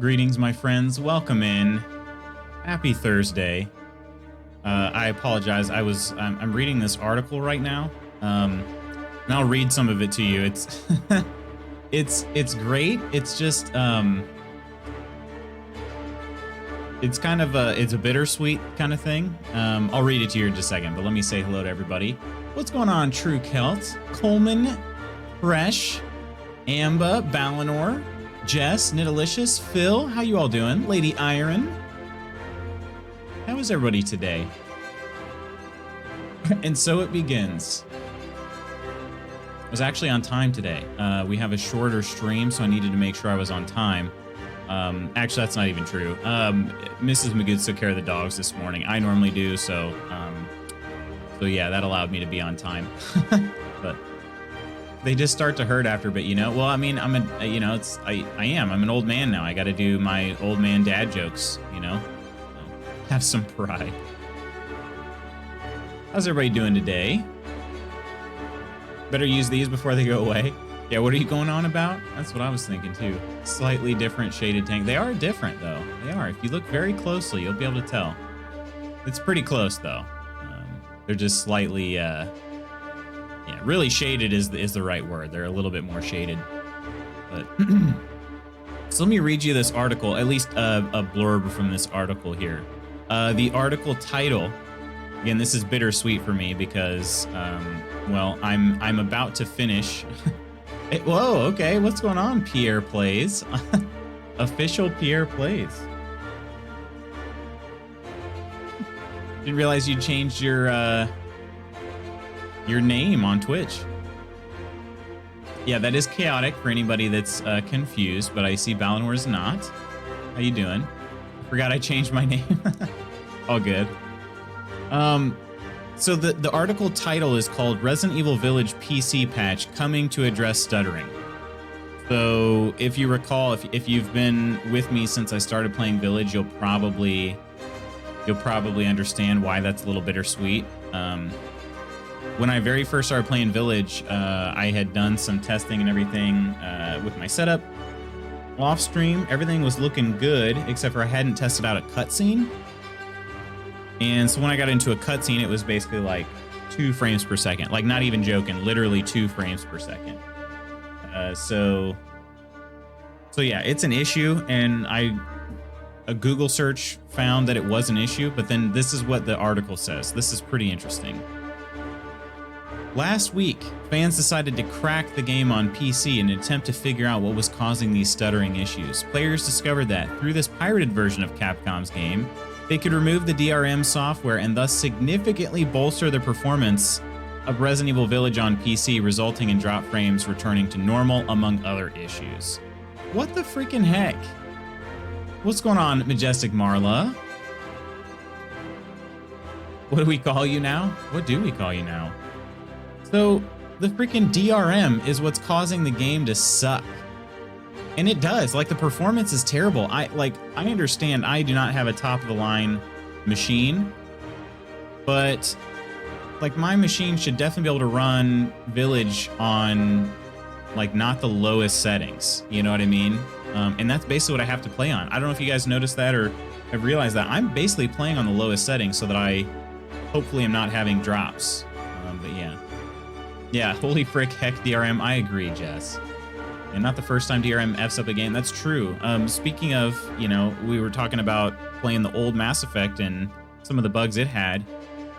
Greetings, my friends. Welcome in. Happy Thursday. I apologize. I'm reading this article right now, and I'll read some of it to you. It's it's great. It's just it's kind of it's a bittersweet kind of thing. I'll read it to you in just a second, but let me say hello to everybody. What's going on, True Celt? Coleman, Fresh, Amba, Balinor, Jess, Nitalicious, Phil, how you all doing? Lady Iron, how is everybody today? And so it begins. I was actually on time today. We have a shorter stream, so I needed to make sure I was on time. Actually, that's not even true. Mrs. Magoo took care of the dogs this morning. I normally do, so yeah, that allowed me to be on time. But they just start to hurt after, but well, I mean, I'm an old man now. I got to do my old man dad jokes, have some pride. How's everybody doing today? Better use these before they go away. Yeah, what are you going on about? That's what I was thinking too. Slightly different shaded tank. They are different though. They are. If you look very closely, you'll be able to tell. It's pretty close though. They're just slightly, really shaded is the right word. They're a little bit more shaded. But so let me read you this article, at least a blurb from this article here. The article title, again, this is bittersweet for me because, well, I'm about to finish. Whoa, okay, what's going on? Pierre Plays, official Pierre Plays. Didn't realize you changed your name on Twitch. Yeah, that is chaotic for anybody that's confused, but I see Balinor's not. How you doing? Forgot I changed my name. All good. So the article title is called Resident Evil Village PC Patch Coming to Address Stuttering. So if you recall, if you've been with me since I started playing Village, you'll probably understand why that's a little bittersweet. When I very first started playing Village, I had done some testing and everything with my setup. Off stream, everything was looking good, except for I hadn't tested out a cutscene. And so when I got into a cutscene, it was basically like 2 frames per second. Like, not even joking, literally 2 frames per second. So yeah, it's an issue, and a Google search found that it was an issue, but then this is what the article says. This is pretty interesting. Last week, fans decided to crack the game on PC in an attempt to figure out what was causing these stuttering issues. Players discovered that through this pirated version of Capcom's game, they could remove the DRM software and thus significantly bolster the performance of Resident Evil Village on PC, resulting in drop frames returning to normal, among other issues. What the freaking heck? What's going on, Majestic Marla? What do we call you now? What do we call you now? So, the freaking DRM is what's causing the game to suck. And it does. Like, the performance is terrible. I understand I do not have a top-of-the-line machine, but, like, my machine should definitely be able to run Village on, like, not the lowest settings. You know what I mean? And that's basically what I have to play on. I don't know if you guys noticed that or have realized that. I'm basically playing on the lowest settings so that I hopefully am not having drops. But yeah. Yeah, holy frick, heck, DRM. I agree, Jess. And not the first time DRM F's up a game. That's true. Speaking of, we were talking about playing the old Mass Effect and some of the bugs it had.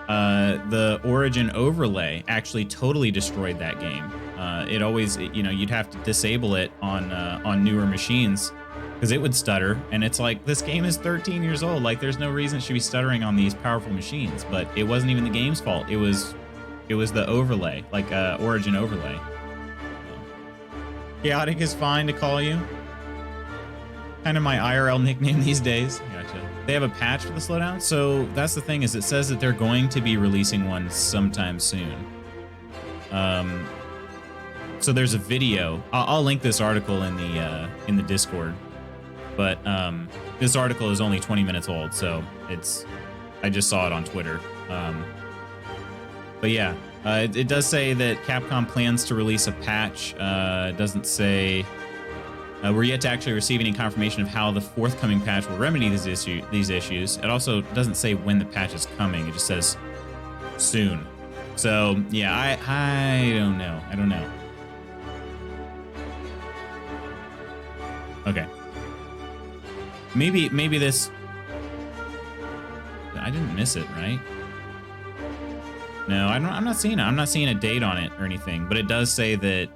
The Origin overlay actually totally destroyed that game. It always, you'd have to disable it on newer machines because it would stutter. And it's like, this game is 13 years old. Like, there's no reason it should be stuttering on these powerful machines. But it wasn't even the game's fault. It was the overlay, like Origin overlay. Chaotic is fine to call you. Kind of my IRL nickname these days. Gotcha. They have a patch for the slowdown. So that's the thing, is it says that they're going to be releasing one sometime soon. So there's a video. I'll link this article in the Discord. But this article is only 20 minutes old, so I just saw it on Twitter. But yeah, it does say that Capcom plans to release a patch. It doesn't say We're yet to actually receive any confirmation of how the forthcoming patch will remedy these issues. It also doesn't say when the patch is coming. It just says soon. So yeah, I don't know. I don't know. Okay. Maybe this. I didn't miss it, right? No, I'm not seeing it. I'm not seeing a date on it or anything. But it does say that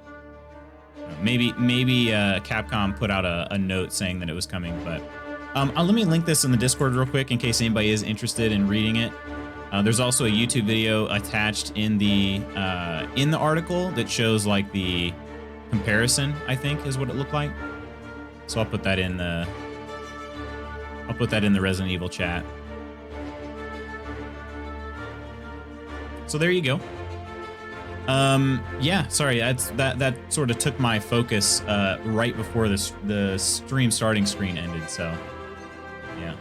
maybe Capcom put out a note saying that it was coming. But let me link this in the Discord real quick in case anybody is interested in reading it. There's also a YouTube video attached in the article that shows like the comparison, I think is what it looked like. So I'll put that in the Resident Evil chat. So there you go. Yeah, sorry, that sort of took my focus right before the stream starting screen ended. So yeah.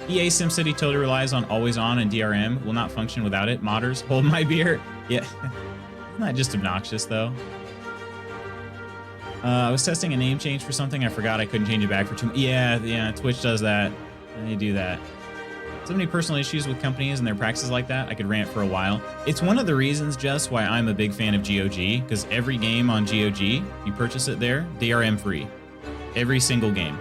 EA SimCity totally relies on always on, and DRM will not function without it. Modders, hold my beer. Yeah, isn't that just obnoxious though? I was testing a name change for something. I forgot I couldn't change it back for 2 months. Yeah, Twitch does that. And they do that. So many personal issues with companies and their practices like that. I could rant for a while. It's one of the reasons, Jess, why I'm a big fan of GOG, because every game on GOG, you purchase it there, DRM free. Every single game.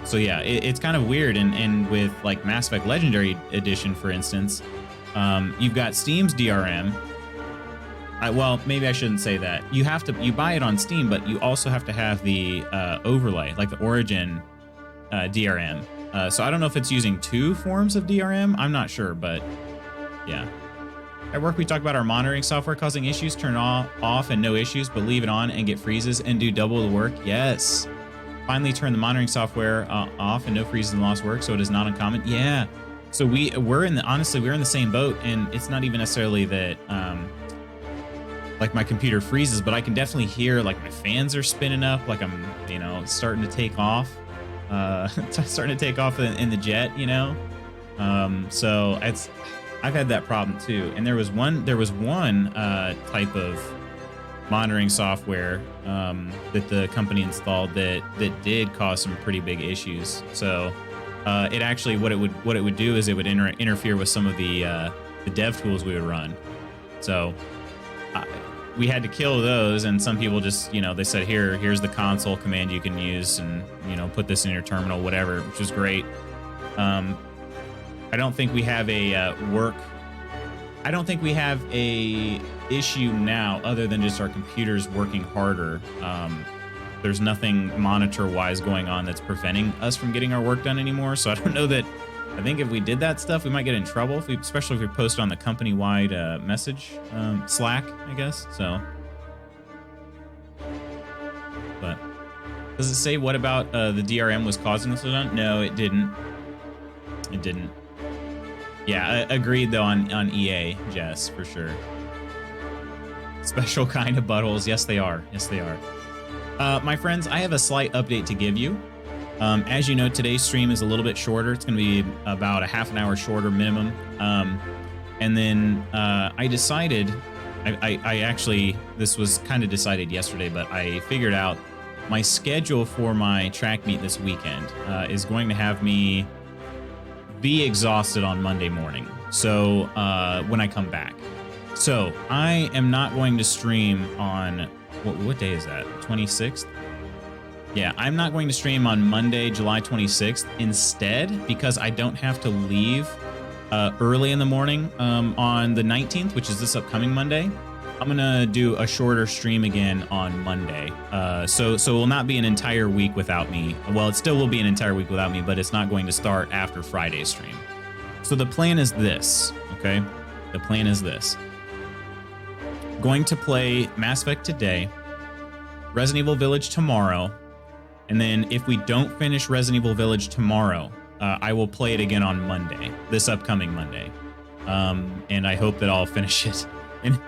So yeah, it's kind of weird. And with like Mass Effect Legendary Edition, for instance, you've got Steam's DRM. Well, maybe I shouldn't say that. You buy it on Steam, but you also have to have the overlay, like the Origin DRM. So I don't know if it's using 2 forms of DRM. I'm not sure, but yeah. At work, we talk about our monitoring software causing issues. Turn off and no issues, but leave it on and get freezes and do double the work. Yes. Finally, turn the monitoring software off and no freezes and lost work, so it is not uncommon. Yeah. So we're in the same boat, and it's not even necessarily that like my computer freezes, but I can definitely hear like my fans are spinning up, like I'm starting to take off. Starting to take off in the jet, so I've had that problem too. And there was one type of monitoring software that the company installed that did cause some pretty big issues. So it actually what it would do is it would interfere with some of the dev tools we would run. So we had to kill those, and some people just, they said, here's the console command you can use, and, put this in your terminal, whatever, which was great. I don't think we have I don't think we have a issue now other than just our computers working harder. There's nothing monitor-wise going on that's preventing us from getting our work done anymore, so I don't know that. I think if we did that stuff, we might get in trouble, especially if we post on the company-wide message Slack, I guess. So, but does it say what about the DRM was causing this? No, it didn't. It didn't. Yeah, agreed though on EA, Jess, for sure. Special kind of buttholes. Yes, they are. Yes, they are. My friends, I have a slight update to give you. As you know, today's stream is a little bit shorter. It's going to be about a half an hour shorter minimum. And then I decided, I actually, this was kind of decided yesterday, but I figured out my schedule for my track meet this weekend is going to have me be exhausted on Monday morning. So when I come back. So I am not going to stream on, what day is that? 26th? Yeah, I'm not going to stream on Monday, July 26th instead, because I don't have to leave early in the morning on the 19th, which is this upcoming Monday. I'm going to do a shorter stream again on Monday. So it will not be an entire week without me. Well, it still will be an entire week without me, but it's not going to start after Friday's stream. So the plan is this, okay? The plan is this. Going to play Mass Effect today, Resident Evil Village tomorrow, and then if we don't finish Resident Evil Village tomorrow, I will play it again on Monday, this upcoming Monday. And I hope that I'll finish it. And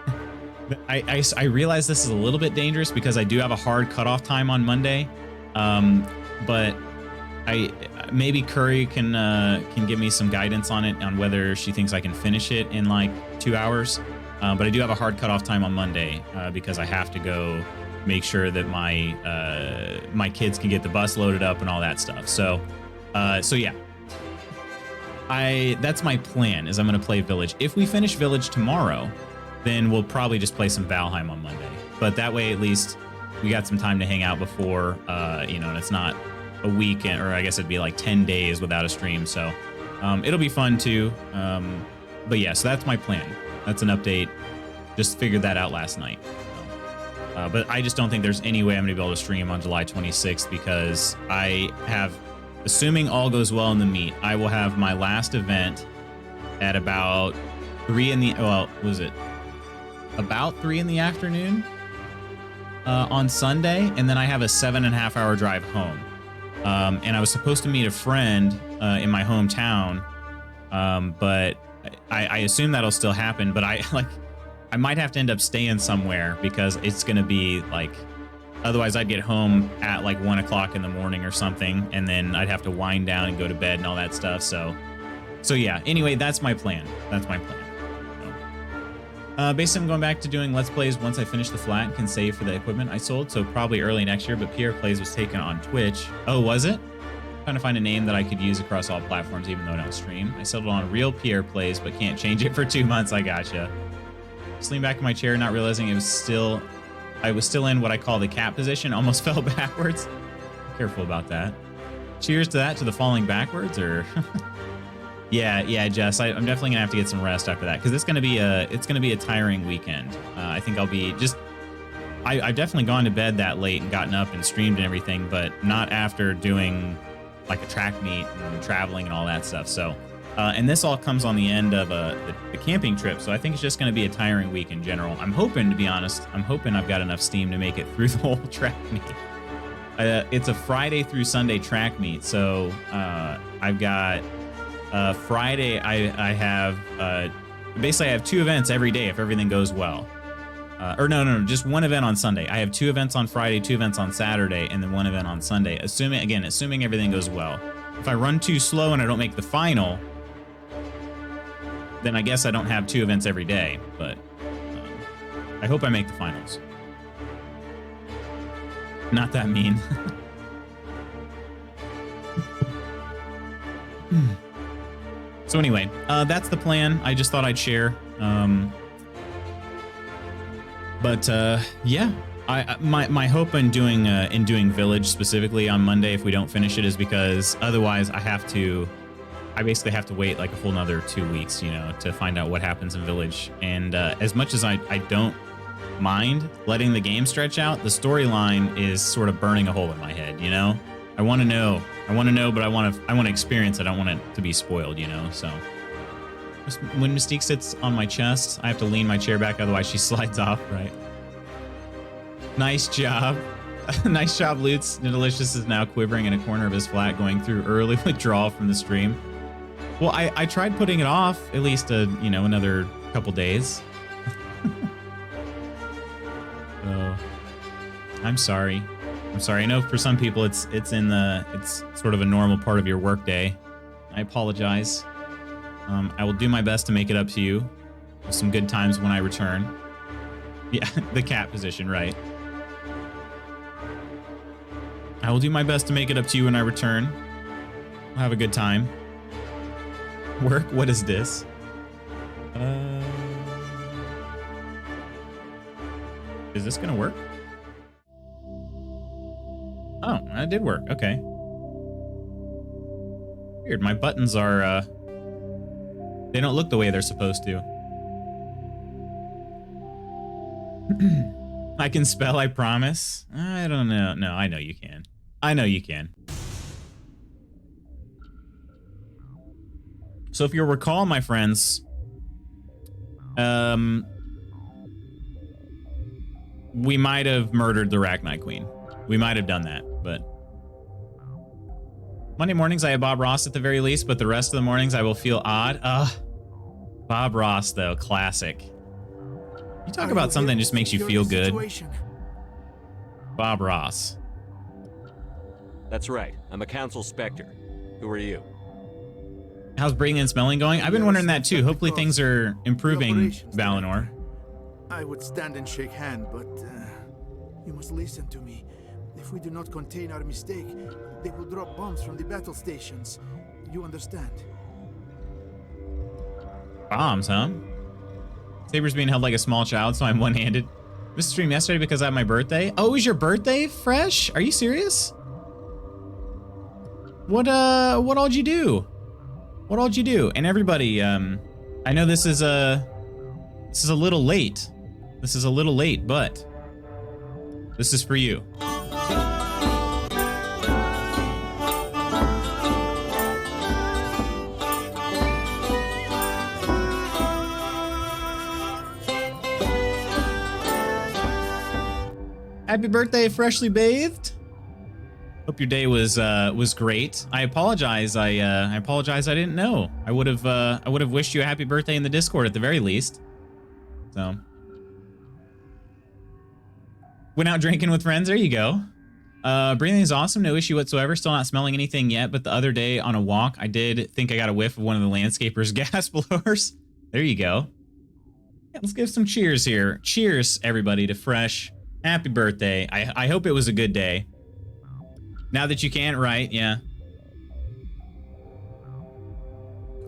I realize this is a little bit dangerous because I do have a hard cutoff time on Monday. But maybe Curry can give me some guidance on it, on whether she thinks I can finish it in like 2 hours. But I do have a hard cutoff time on Monday because I have to go make sure that my my kids can get the bus loaded up and all that stuff. So yeah, that's my plan. Is I'm gonna play Village. If we finish Village tomorrow, then we'll probably just play some Valheim on Monday. But that way, at least we got some time to hang out before, you know, and it's not a weekend, or I guess it'd be like 10 days without a stream. So it'll be fun too. But yeah, so that's my plan. That's an update. Just figured that out last night. But I just don't think there's any way I'm going to be able to stream on July 26th because I have, assuming all goes well in the meet, I will have my last event at about 3 in the, well, was it about 3 in the afternoon on Sunday, and then I have a 7.5 hour drive home. And I was supposed to meet a friend in my hometown, but I assume that'll still happen. But I might have to end up staying somewhere because it's gonna be like, otherwise I'd get home at like 1 o'clock in the morning or something, and then I'd have to wind down and go to bed and all that stuff. So yeah. Anyway, that's my plan. That's my plan. Basically, I'm going back to doing Let's Plays once I finish the flat and can save for the equipment I sold, so probably early next year, but Pierre Plays was taken on Twitch. Oh, was it? Trying to find a name that I could use across all platforms even though I don't stream. I settled on Real Pierre Plays, but can't change it for 2 months. I gotcha. Just leaned back in my chair, not realizing I was still in what I call the cat position, almost fell backwards. Careful about that. Cheers to that, to the falling backwards, or... Yeah, Jess. I'm definitely gonna have to get some rest after that because it's gonna be a tiring weekend. I think I'll be just. I've definitely gone to bed that late and gotten up and streamed and everything, but not after doing like a track meet and traveling and all that stuff. So, and this all comes on the end of the camping trip, so I think it's just gonna be a tiring week in general. I'm hoping, to be honest, I've got enough steam to make it through the whole track meet. It's a Friday through Sunday track meet, so I've got. Friday, I have basically I have 2 events every day if everything goes well. Or no, just 1 event on Sunday. I have 2 events on Friday, 2 events on Saturday, and then 1 event on Sunday. Assuming everything goes well. If I run too slow and I don't make the final, then I guess I don't have 2 events every day. But I hope I make the finals. Not that mean. So anyway, that's the plan. I just thought I'd share. Yeah, my hope in doing Village specifically on Monday, if we don't finish it, is because otherwise I basically have to wait like a whole nother 2 weeks, you know, to find out what happens in Village. And as much as I don't mind letting the game stretch out, the storyline is sort of burning a hole in my head, you know? I want to know, but I want to experience it. I don't want it to be spoiled, you know. So when Mystique sits on my chest, I have to lean my chair back, otherwise she slides off. Right. Nice job, nice job, Lutz. Delicious is now quivering in a corner of his flat, going through early withdrawal from the stream. Well, I tried putting it off at least another couple days. So I'm sorry. I know for some people it's sort of a normal part of your workday. I apologize. I will do my best to make it up to you with some good times when I return. Yeah, the cat position, right. I will do my best to make it up to you when I return. I'll have a good time. Work? What is this? Is this gonna work? Oh, that did work. Okay. Weird. My buttons are, they don't look the way they're supposed to. I can spell, I promise. I don't know. No, I know you can. I know you can. So if you'll recall, my friends, we might have murdered the Arachnite Queen. We might have done that, but... Monday mornings, I have Bob Ross at the very least, but the rest of the mornings, I will feel odd. Bob Ross, though, classic. You talk about something that just makes you feel good. Bob Ross. That's right. I'm a council specter. Who are you? How's breathing and smelling going? I've been wondering that, too. Hopefully things are improving, Valinor. I would stand and shake hand, but You must listen to me. If we do not contain our mistake, they will drop bombs from the battle stations. You understand? Bombs, huh? Saber's being held like a small child, so I'm one-handed. Missed the stream yesterday because I had my birthday. Oh, it was your birthday, Fresh? Are you serious? What all'd you do? What all'd you do? And everybody, I know this is a little late. This is a little late, but this is for you. Happy birthday, freshly bathed. Hope your day was great. I apologize. I apologize. I didn't know. I would have wished you a happy birthday in the Discord at the very least. So went out drinking with friends. There you go. Breathing is awesome. No issue whatsoever. Still not smelling anything yet. But the other day on a walk, I did think I got a whiff of one of the landscaper's gas blowers. There you go. Yeah, let's give some cheers here. Cheers, everybody, to Fresh. Happy birthday. I hope it was a good day. Now that you can't write, yeah.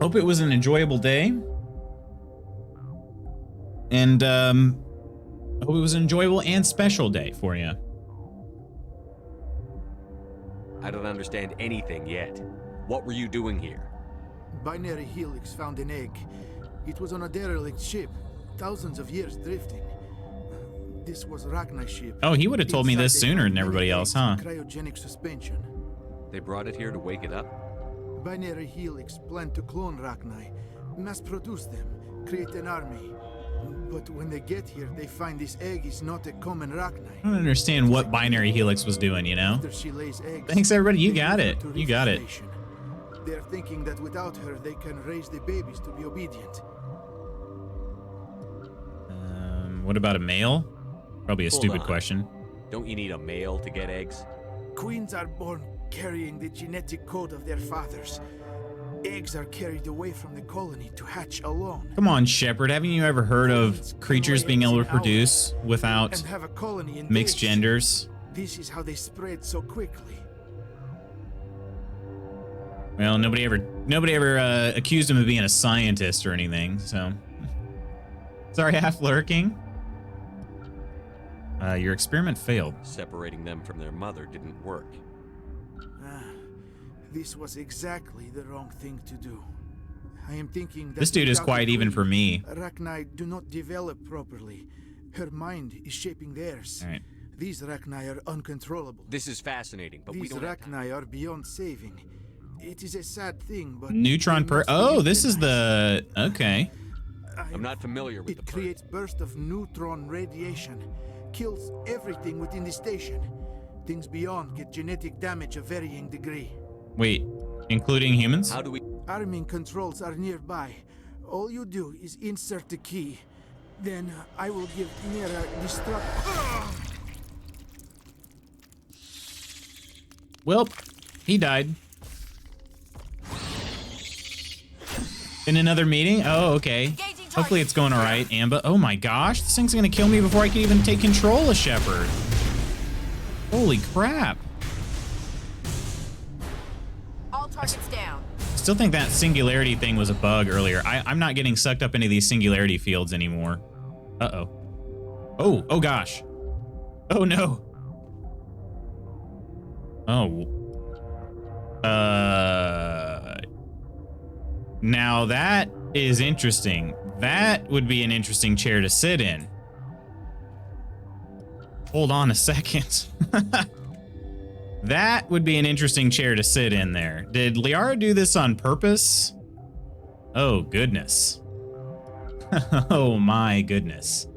Hope it was an enjoyable day. And I hope it was an enjoyable and special day for you. I don't understand anything yet. What were you doing here? Binary Helix found an egg. It was on a derelict ship, thousands of years drifting. This was Rachni's ship. Oh, he would have told me this sooner than everybody else, huh? Cryogenic suspension. They brought it here to wake it up? Binary Helix planned to clone Rachni, mass produce them, create an army. But when they get here, they find this egg is not a common Rachni. I don't understand what Binary Helix was doing, you know? After she lays eggs, thanks, everybody. You got it. to You got it. reformation. They're thinking that without her, they can raise the babies to be obedient. What about a male? Probably a Hold stupid on. question. Don't you need a male to get eggs? Queens are born carrying the genetic code of their fathers. Eggs are carried away from the colony to hatch alone. Come on, Shepard. Haven't you ever heard of creatures being able to produce without And have a colony in mixed days. genders? This is how they spread so quickly. Well, nobody ever accused him of being a scientist or anything, so. Sorry, half lurking. Your experiment failed. Separating them from their mother didn't work. This was exactly the wrong thing to do. I am thinking that This dude is without quite the even queen, for me. Rachni do not develop properly. Her mind is shaping theirs. All right. These Rachni are uncontrollable. This is fascinating, but we These don't have time. Rachni are beyond saving. It is a sad thing, but Neutron they must be Oh, this is euthanized. the... Okay. I'm not familiar with It the creates bursts of neutron radiation, kills everything within the station. Things beyond get genetic damage of varying degree. Wait, including humans? How do we... Arming controls are nearby. All you do is insert the key. Then I will give Nera destruct. Well, he died. In another meeting? Oh, okay. Hopefully it's going all right, Amba. Oh my gosh, this thing's gonna kill me before I can even take control of Shepard. Holy crap. All targets down. Still think that singularity thing was a bug earlier. I'm not getting sucked up into these singularity fields anymore. Uh-oh. Oh gosh. Oh no. Oh. Now that is interesting. That would be an interesting chair to sit in. Hold on a second. That would be an interesting chair to sit in there. Did Liara do this on purpose? Oh, goodness. Oh, my goodness.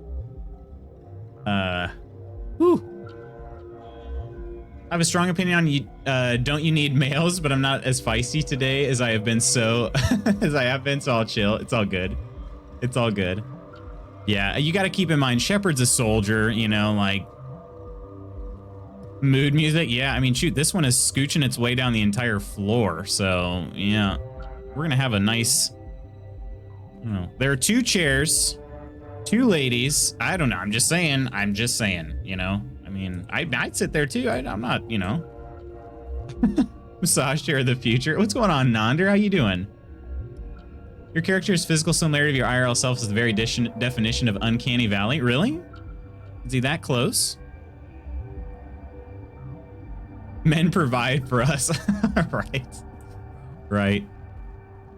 Whew. I have a strong opinion on you. Don't you need males? But I'm not as feisty today as I have been. So I'll chill. It's all good. It's all good. Yeah, you got to keep in mind, Shepard's a soldier. You know, like mood music. Yeah, I mean, shoot, this one is scooching its way down the entire floor. So yeah, we're gonna have a nice. You know, there are 2 chairs, 2 ladies. I don't know. I'm just saying. You know. mean, I'd sit there too. I'm not, you know. Massage chair of the future. What's going on, Nonder? How you doing? Your character's physical similarity to your IRL self is the very definition of uncanny valley. Really? Is he that close? Men provide for us. Right. Right.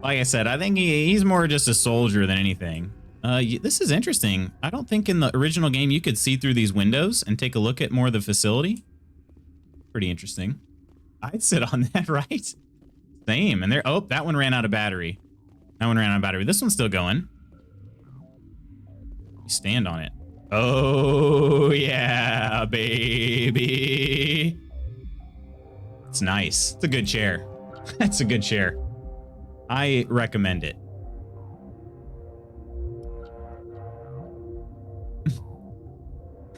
Like I said, I think he's more just a soldier than anything. This is interesting. I don't think in the original game you could see through these windows and take a look at more of the facility. Pretty interesting. I'd sit on that, right? Same. And there. Oh, that one ran out of battery. That one ran out of battery. This one's still going. You stand on it. Oh, yeah, baby. It's nice. It's a good chair. That's a good chair. I recommend it.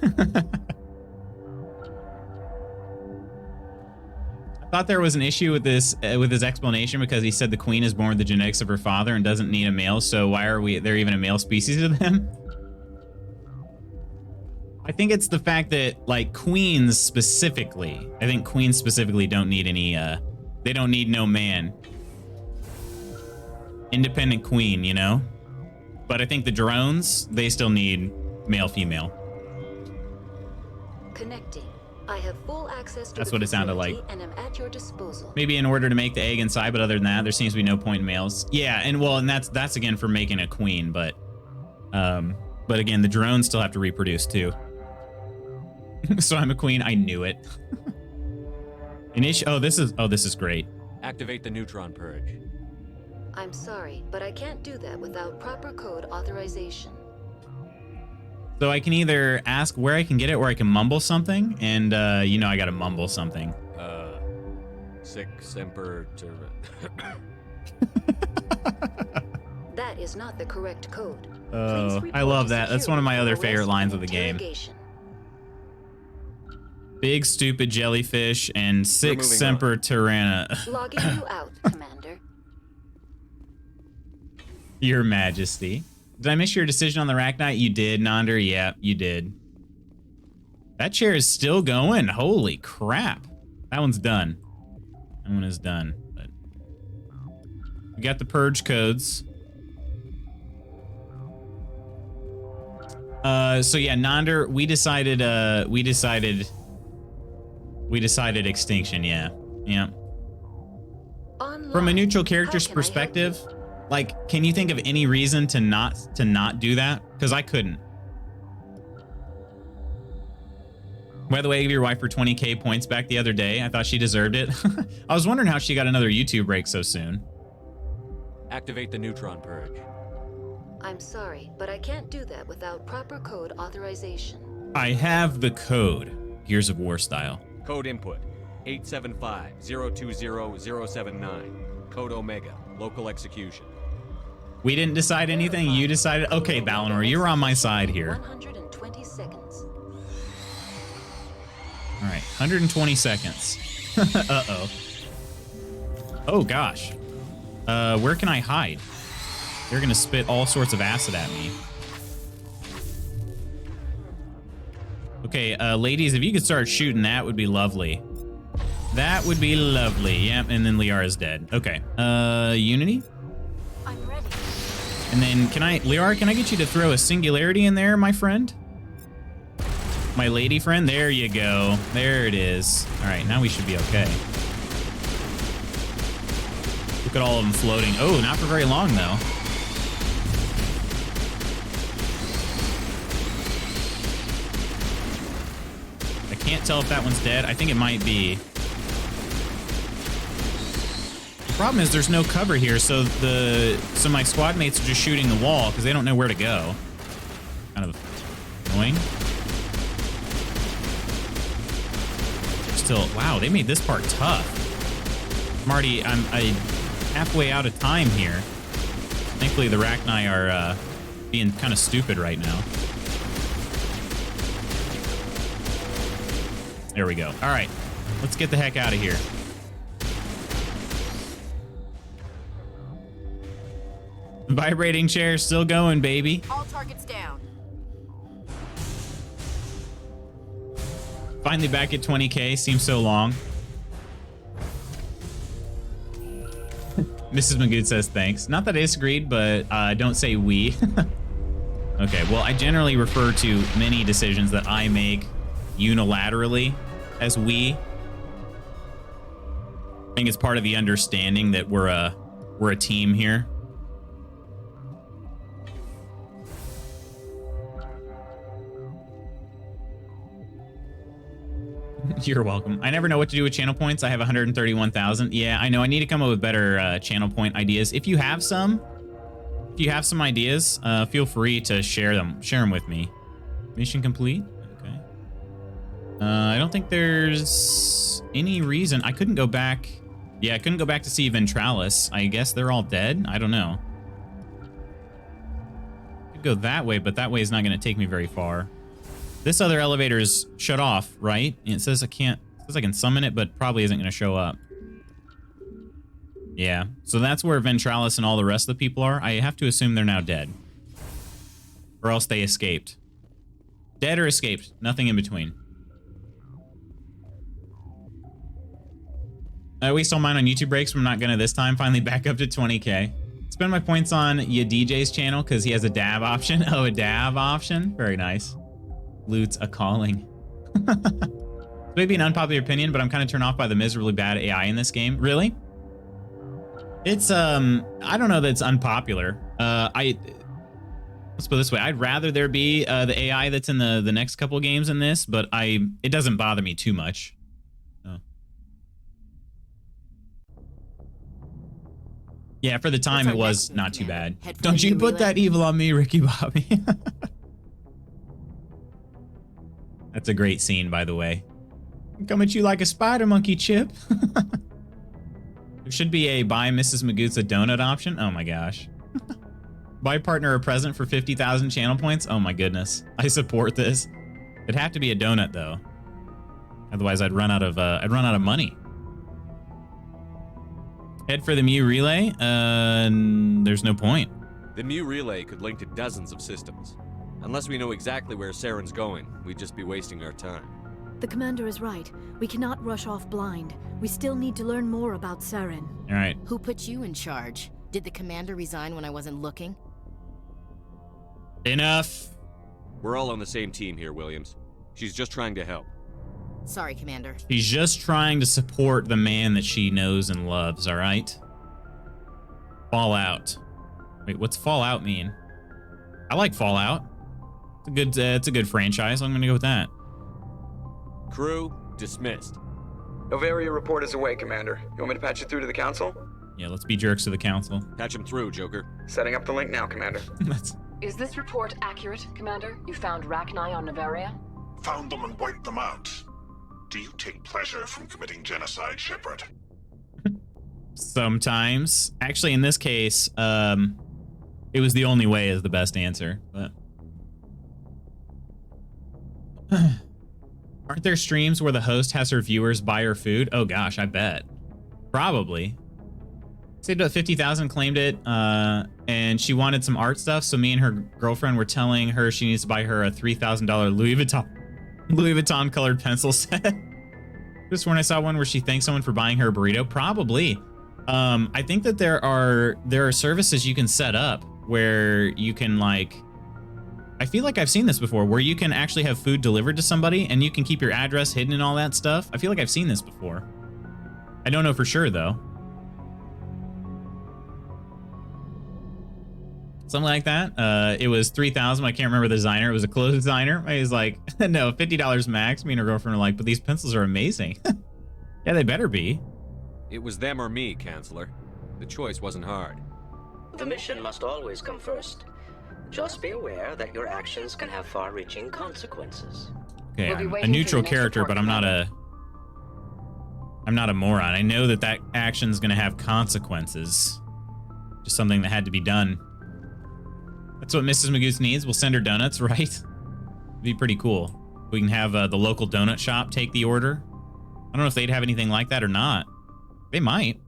I thought there was an issue with this with his explanation because he said the queen is born with the genetics of her father and doesn't need a male, so why are there even a male species of them? I think it's the fact that, like, queens specifically, I think queens specifically don't need any, they don't need no man. Independent queen, you know? But I think the drones, they still need male, female. Connecting. I have full access to That's what it sounded like. and I'm at your disposal. Maybe in order to make the egg inside, but other than that, there seems to be no point in males. Yeah, and well, and that's again for making a queen, but again, the drones still have to reproduce too. So I'm a queen. I knew it. Oh, this is great. Activate the neutron purge. I'm sorry, but I can't do that without proper code authorization. So I can either ask where I can get it or I can mumble something, and you know I gotta mumble something. Sic semper That is not the correct code. Oh, I love that. That's one of my other favorite lines of the game. Big stupid jellyfish and sic semper tyranna. Logging you out, Commander. Your Majesty. Did I miss your decision on the Arachnite? You did, Nonder. Yeah, you did. That chair is still going. Holy crap. That one's done. That one is done. But we got the purge codes. So yeah, Nonder, we decided extinction, yeah. Yeah. Online. From a neutral character's perspective, like, can you think of any reason to not do that? Because I couldn't. By the way, I gave your wife her 20k points back the other day. I thought she deserved it. I was wondering how she got another YouTube break so soon. Activate the neutron purge. I'm sorry, but I can't do that without proper code authorization. I have the code. Gears of War style. Code input 875-020-079. Code Omega. Local execution. We didn't decide anything. You decided. Okay, Balinor, you're on my side here. 120 seconds. All right, 120 seconds. Uh-oh. Oh, gosh. Where can I hide? They're going to spit all sorts of acid at me. Okay, ladies, if you could start shooting, that would be lovely. That would be lovely. Yep, and then Liara's dead. Okay. Unity? I'm ready. And then Liara, can I get you to throw a singularity in there, my friend? My lady friend? There you go. There it is. All right, now we should be okay. Look at all of them floating. Oh, not for very long, though. I can't tell if that one's dead. I think it might be. The problem is there's no cover here, so my squad mates are just shooting the wall because they don't know where to go. Kind of annoying. Still, wow, they made this part tough. Marty, I'm halfway out of time here. Thankfully, the Rachni are being kind of stupid right now. There we go. All right, let's get the heck out of here. Vibrating chair still going, baby. All targets down. Finally back at 20K. Seems so long. Mrs. Magoo says thanks. Not that I disagreed, but don't say we. Okay, well, I generally refer to many decisions that I make unilaterally as we. I think it's part of the understanding that we're a team here. You're welcome. I never know what to do with channel points. I have 131,000. Yeah, I know. I need to come up with better channel point ideas. If you have some ideas, feel free to share them. Share them with me. Mission complete. Okay. I don't think there's any reason I couldn't go back. Yeah, I couldn't go back to see Ventralis. I guess they're all dead. I don't know. Could go that way, but that way is not going to take me very far. This other elevator is shut off, right? It says I can't. It says I can summon it, but probably isn't going to show up. Yeah, so that's where Ventralis and all the rest of the people are. I have to assume they're now dead. Or else they escaped. Dead or escaped. Nothing in between. I waste all mine on YouTube breaks, but I'm not going to this time. Finally back up to 20K. Spend my points on DJ's channel because he has a dab option. Oh, a dab option? Very nice. Loot's a calling. Maybe an unpopular opinion, but I'm kind of turned off by the miserably bad AI in this game. Really? It's, I don't know that it's unpopular. Let's put it this way. I'd rather there be the AI that's in the next couple games in this, but it doesn't bother me too much. Oh. Yeah, for the time it was not too bad. Don't you put that evil on me, Ricky Bobby. That's a great scene, by the way. Come at you like a spider monkey, Chip. There should be a buy Mrs. Magoo's a donut option. Oh my gosh. Buy partner a present for 50,000 channel points. Oh my goodness. I support this. It'd have to be a donut though. Otherwise I'd run out of money. Head for the Mew relay. There's no point. The Mew relay could link to dozens of systems. Unless we know exactly where Saren's going, we'd just be wasting our time. The commander is right. We cannot rush off blind. We still need to learn more about Saren. All right. Who put you in charge? Did the commander resign when I wasn't looking? Enough. We're all on the same team here, Williams. She's just trying to help. Sorry, Commander. She's just trying to support the man that she knows and loves, all right? Fallout. Wait, what's Fallout mean? I like Fallout. It's a good franchise. I'm gonna go with that. Crew, dismissed. Novaria report is away, Commander. You want me to patch it through to the Council? Yeah, let's be jerks to the Council. Patch him through, Joker. Setting up the link now, Commander. Is this report accurate, Commander? You found Rachni on Novaria? Found them and wiped them out. Do you take pleasure from committing genocide, Shepard? Sometimes. Actually, in this case, it was the only way is the best answer, but... Aren't there streams where the host has her viewers buy her food? Oh gosh, I bet. Probably. Saved up 50,000, claimed it, and she wanted some art stuff, so me and her girlfriend were telling her she needs to buy her a $3,000 Louis Vuitton colored pencil set. Just when I saw one where she thanked someone for buying her a burrito. Probably. I think that there are services you can set up where you can, like, I feel like I've seen this before, where you can actually have food delivered to somebody and you can keep your address hidden and all that stuff. I feel like I've seen this before. I don't know for sure though. Something like that. It was 3,000. I can't remember the designer. It was a clothes designer. I was like, no, $50 max. Me and her girlfriend are like, but these pencils are amazing. Yeah, they better be. It was them or me, Counselor. The choice wasn't hard. The mission must always come first. Just be aware that your actions can have far-reaching consequences. Okay, I'm a neutral character, but I'm not a moron. I know that that action's gonna have consequences. Just something that had to be done. That's what Mrs. Magoo needs. We'll send her donuts, right? It'd be pretty cool. We can have the local donut shop take the order. I don't know if they'd have anything like that or not. They might.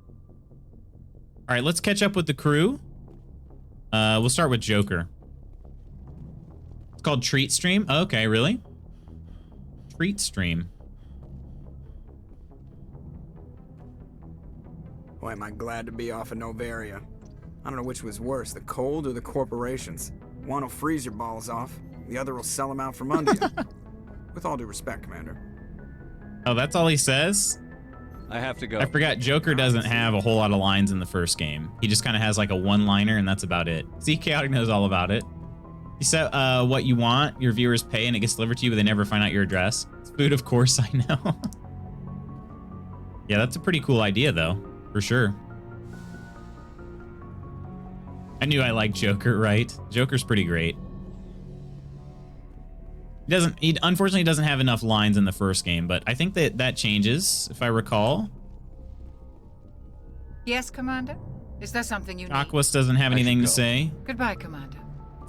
All right, let's catch up with the crew. We'll start with Joker. It's called Treat Stream. Okay, really? Treat Stream. Boy, am I glad to be off of Novaria. I don't know which was worse, the cold or the corporations. One will freeze your balls off, the other will sell them out from under you. With all due respect, Commander. Oh, that's all he says? I have to go. I forgot Joker doesn't have a whole lot of lines in the first game. He just kind of has like a one-liner and that's about it. See, Chaotic knows all about it. You said what you want, your viewers pay and it gets delivered to you, but they never find out your address. It's food, of course, I know. Yeah, that's a pretty cool idea though, for sure. I knew I liked Joker, right? Joker's pretty great. He unfortunately doesn't have enough lines in the first game, but I think that changes, if I recall. Yes, Commander? Is there something you need? Aquas doesn't have anything to say. Goodbye, Commander.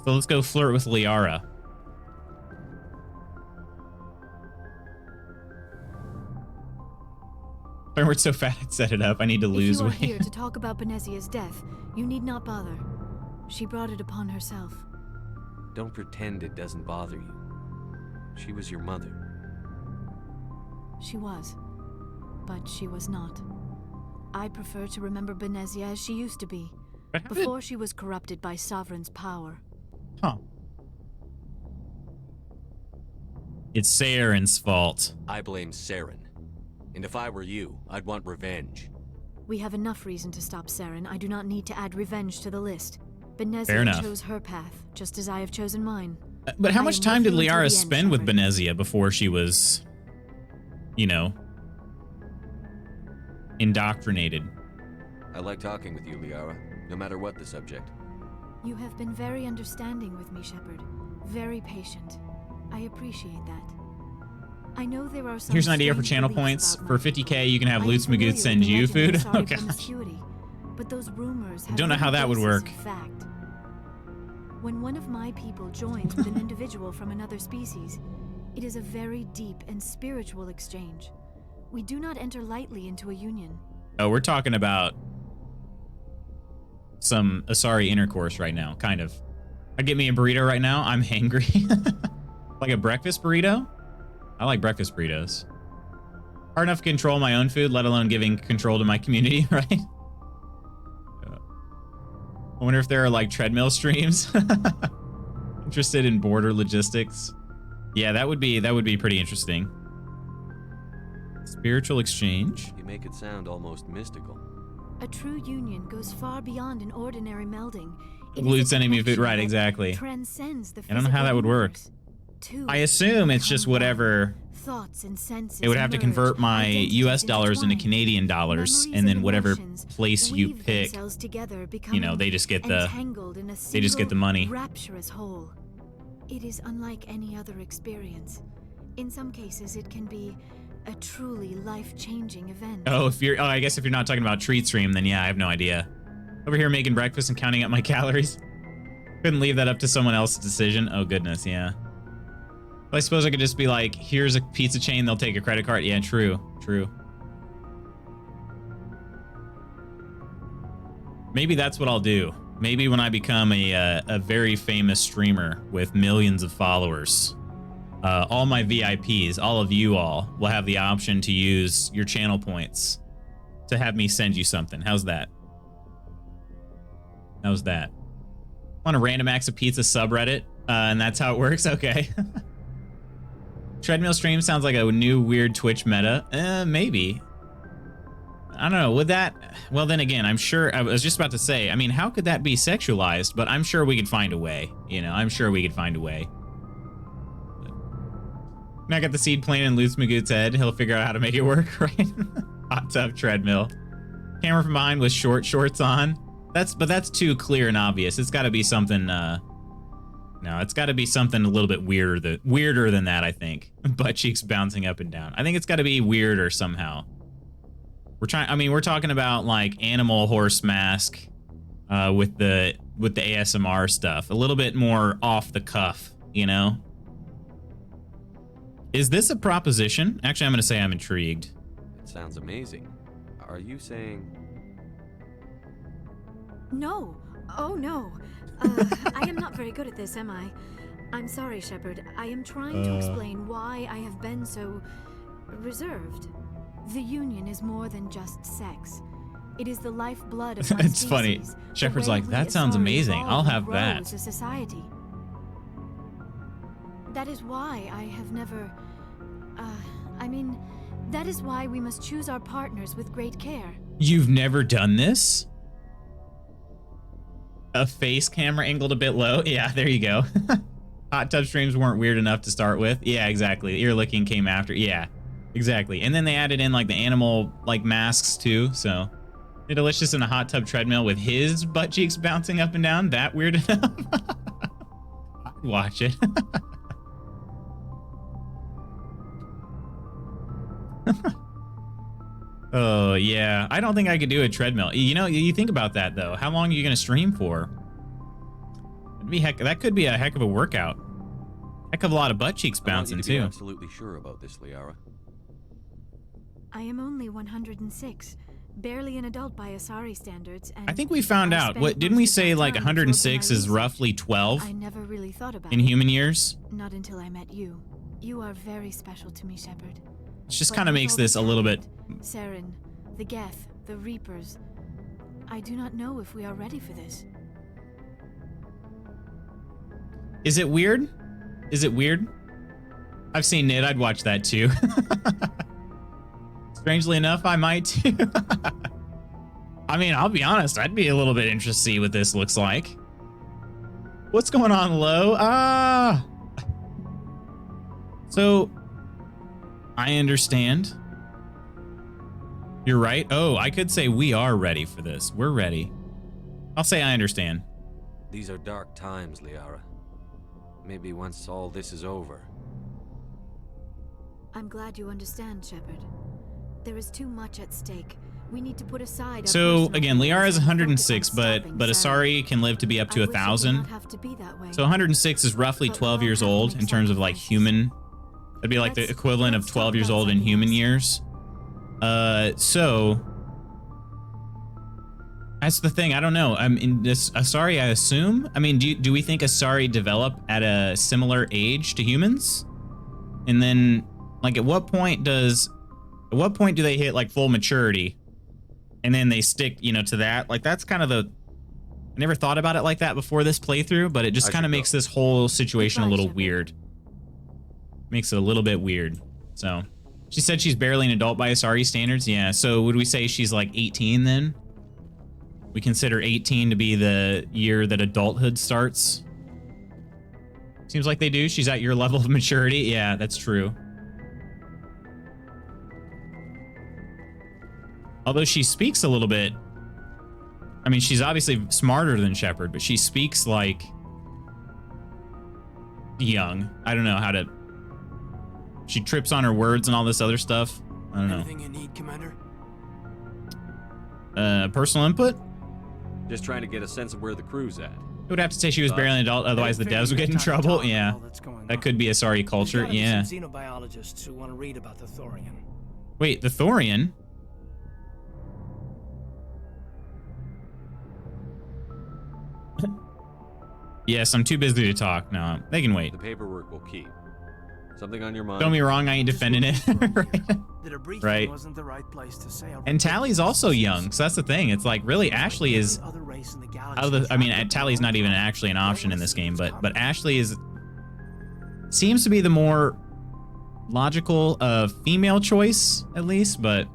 So let's go flirt with Liara. I worked so fat I'd set it up. I need to lose weight. If you are here to talk about Benezia's death, you need not bother. She brought it upon herself. Don't pretend it doesn't bother you. She was your mother. She was. But she was not. I prefer to remember Benezia as she used to be, before she was corrupted by Sovereign's power. Huh. It's Saren's fault. I blame Saren. And if I were you, I'd want revenge. We have enough reason to stop Saren. I do not need to add revenge to the list. Fair Benezia enough. chose her path, just as I have chosen mine. But how I much am time did with you until Liara the end, spend with Shepard. Benezia before she was, you know, indoctrinated? I like talking with you, Liara, no matter what the subject. You have been very understanding with me, Shepard. Very patient. I appreciate that. I know there are some Here's an idea for strange channel beliefs points. about For my 50k, you can have I am Lutz familiar Magooth with send the you legend of food. Asari Oh gosh. promiscuity, but those rumors have Don't know how little that would basis work. of fact. When one of my people joins with an individual from another species, it is a very deep and spiritual exchange. We do not enter lightly into a union. Oh, we're talking about some Asari intercourse right now, kind of. I get me a burrito right now. I'm hangry. Like a breakfast burrito? I like breakfast burritos. Hard enough to control my own food, let alone giving control to my community, right? I wonder if there are like treadmill streams. Interested in border logistics. Yeah, that would be pretty interesting. Spiritual exchange. You make it sound almost mystical. A true union goes far beyond an ordinary melding. It Blue is a sending me food, connection right? that Exactly. Transcends the I don't know how that would work. I assume it's just whatever. Thoughts and senses It would have to merge, convert my identities US dollars into intertwine. Canadian dollars, Memories and then and whatever emotions place you weave pick, themselves together, you know, they just get the entangled in a they just get the single money. rapturous whole. It is unlike any other experience. In some cases, it can be a truly life-changing event. Oh, I guess if you're not talking about Treat Stream, then yeah, I have no idea. Over here making breakfast and counting up my calories. Couldn't leave that up to someone else's decision. Oh goodness, yeah. Well, I suppose I could just be like, here's a pizza chain, they'll take a credit card. Yeah, true. Maybe that's what I'll do. Maybe when I become a very famous streamer with millions of followers, all my VIPs, all of you all, will have the option to use your channel points to have me send you something. How's that? How's that? On a Random Acts of Pizza subreddit, and that's how it works? Okay. Treadmill stream sounds like a new weird Twitch meta. Maybe. I don't know. Would that... Well, then again, I'm sure... I was just about to say, I mean, how could that be sexualized? But I'm sure we could find a way. You know, I'm sure we could find a way. Now I got the seed playing in Lutz Magooth's head. He'll figure out how to make it work, right? Hot tub treadmill. Camera from behind with short shorts on. But that's too clear and obvious. It's got to be something... No, it's got to be something a little bit weirder than that, I think. Butt cheeks bouncing up and down. I think it's got to be weirder somehow. We're talking about like animal horse mask with the ASMR stuff. A little bit more off the cuff, you know? Is this a proposition? Actually, I'm going to say I'm intrigued. It sounds amazing. Are you saying... No. Oh, no. I am not very good at this, am I? I'm sorry, Shepard. I am trying to explain why I have been so reserved. The union is more than just sex. It is the lifeblood of my It's funny. species, the Shepard's way like, we that sounds Asari amazing. evolve I'll and have grow that. as a society. That is why I have never... that is why we must choose our partners with great care. You've never done this? A face camera angled a bit low? Yeah, there you go. Hot tub streams weren't weird enough to start with. Yeah, exactly. The ear licking came after. Yeah, exactly. And then they added in like the animal like masks too. So Delicious in a hot tub treadmill with his butt cheeks bouncing up and down. That weird enough? I'd watch it. Oh, yeah. I don't think I could do a treadmill. You know, you think about that, though. How long are you going to stream for? That could be a heck of a workout. Heck of a lot of butt cheeks bouncing, I want you to too. be absolutely sure about this, Liara. I am only 106, barely an adult by Asari standards, and I think we found out. What didn't we say, like, 106 is roughly 12 I never really thought about in it. human years? Not until I met you. You are very special to me, Shepard. It just But kind of with makes all the this a little bit... Saren, the Geth, the Reapers. I do not know if we are ready for this. Is it weird? Is it weird? I've seen it. I'd watch that too. Strangely enough, I might too. I mean, I'll be honest. I'd be a little bit interested to see what this looks like. What's going on, Lo? So, I understand. You're right. Oh, I could say we are ready for this. We're ready. I'll say I understand. These are dark times, Liara. Maybe once all this is over. I'm glad you understand, Shepard. There is too much at stake. We need to put aside. So again, Liara is 106, but Asari can live to be up to 1,000. So 106 is roughly 12 years old in terms of like human. That'd be like the equivalent of 12 years old in human years. So that's the thing. I don't know. I'm in this Asari, I assume. I mean, do we think Asari develop at a similar age to humans? And then, like, at what point do they hit like full maturity? And then they stick, you know, to that. Like, that's kind of the. I never thought about it like that before this playthrough, but it just kind of makes this whole situation a little weird. Makes it a little bit weird. So, she said she's barely an adult by Asari standards. Yeah. So would we say she's like 18 then? We consider 18 to be the year that adulthood starts. Seems like they do. She's at your level of maturity. Yeah, that's true. Although she speaks a little bit. I mean, she's obviously smarter than Shepard, but she speaks like young. I don't know how to. She trips on her words and all this other stuff. I don't know. Anything you need, Commander? Personal input? Just trying to get a sense of where the crew's at. It would have to say she was barely an adult, otherwise the devs would get in trouble. Yeah, that could be Asari culture. Yeah. Some xenobiologists who want to read about the Thorian. Wait, the Thorian? Yes, I'm too busy to talk. No, they can wait. The paperwork will keep. Something on your mind? Don't be wrong, I ain't defending it. Right. Wasn't the right place to say and Tally's also young, so that's the thing. It's like, really, Ashley is out of the. I mean, Tally's not even actually an option in this game, but Ashley seems to be the more logical female choice, at least. But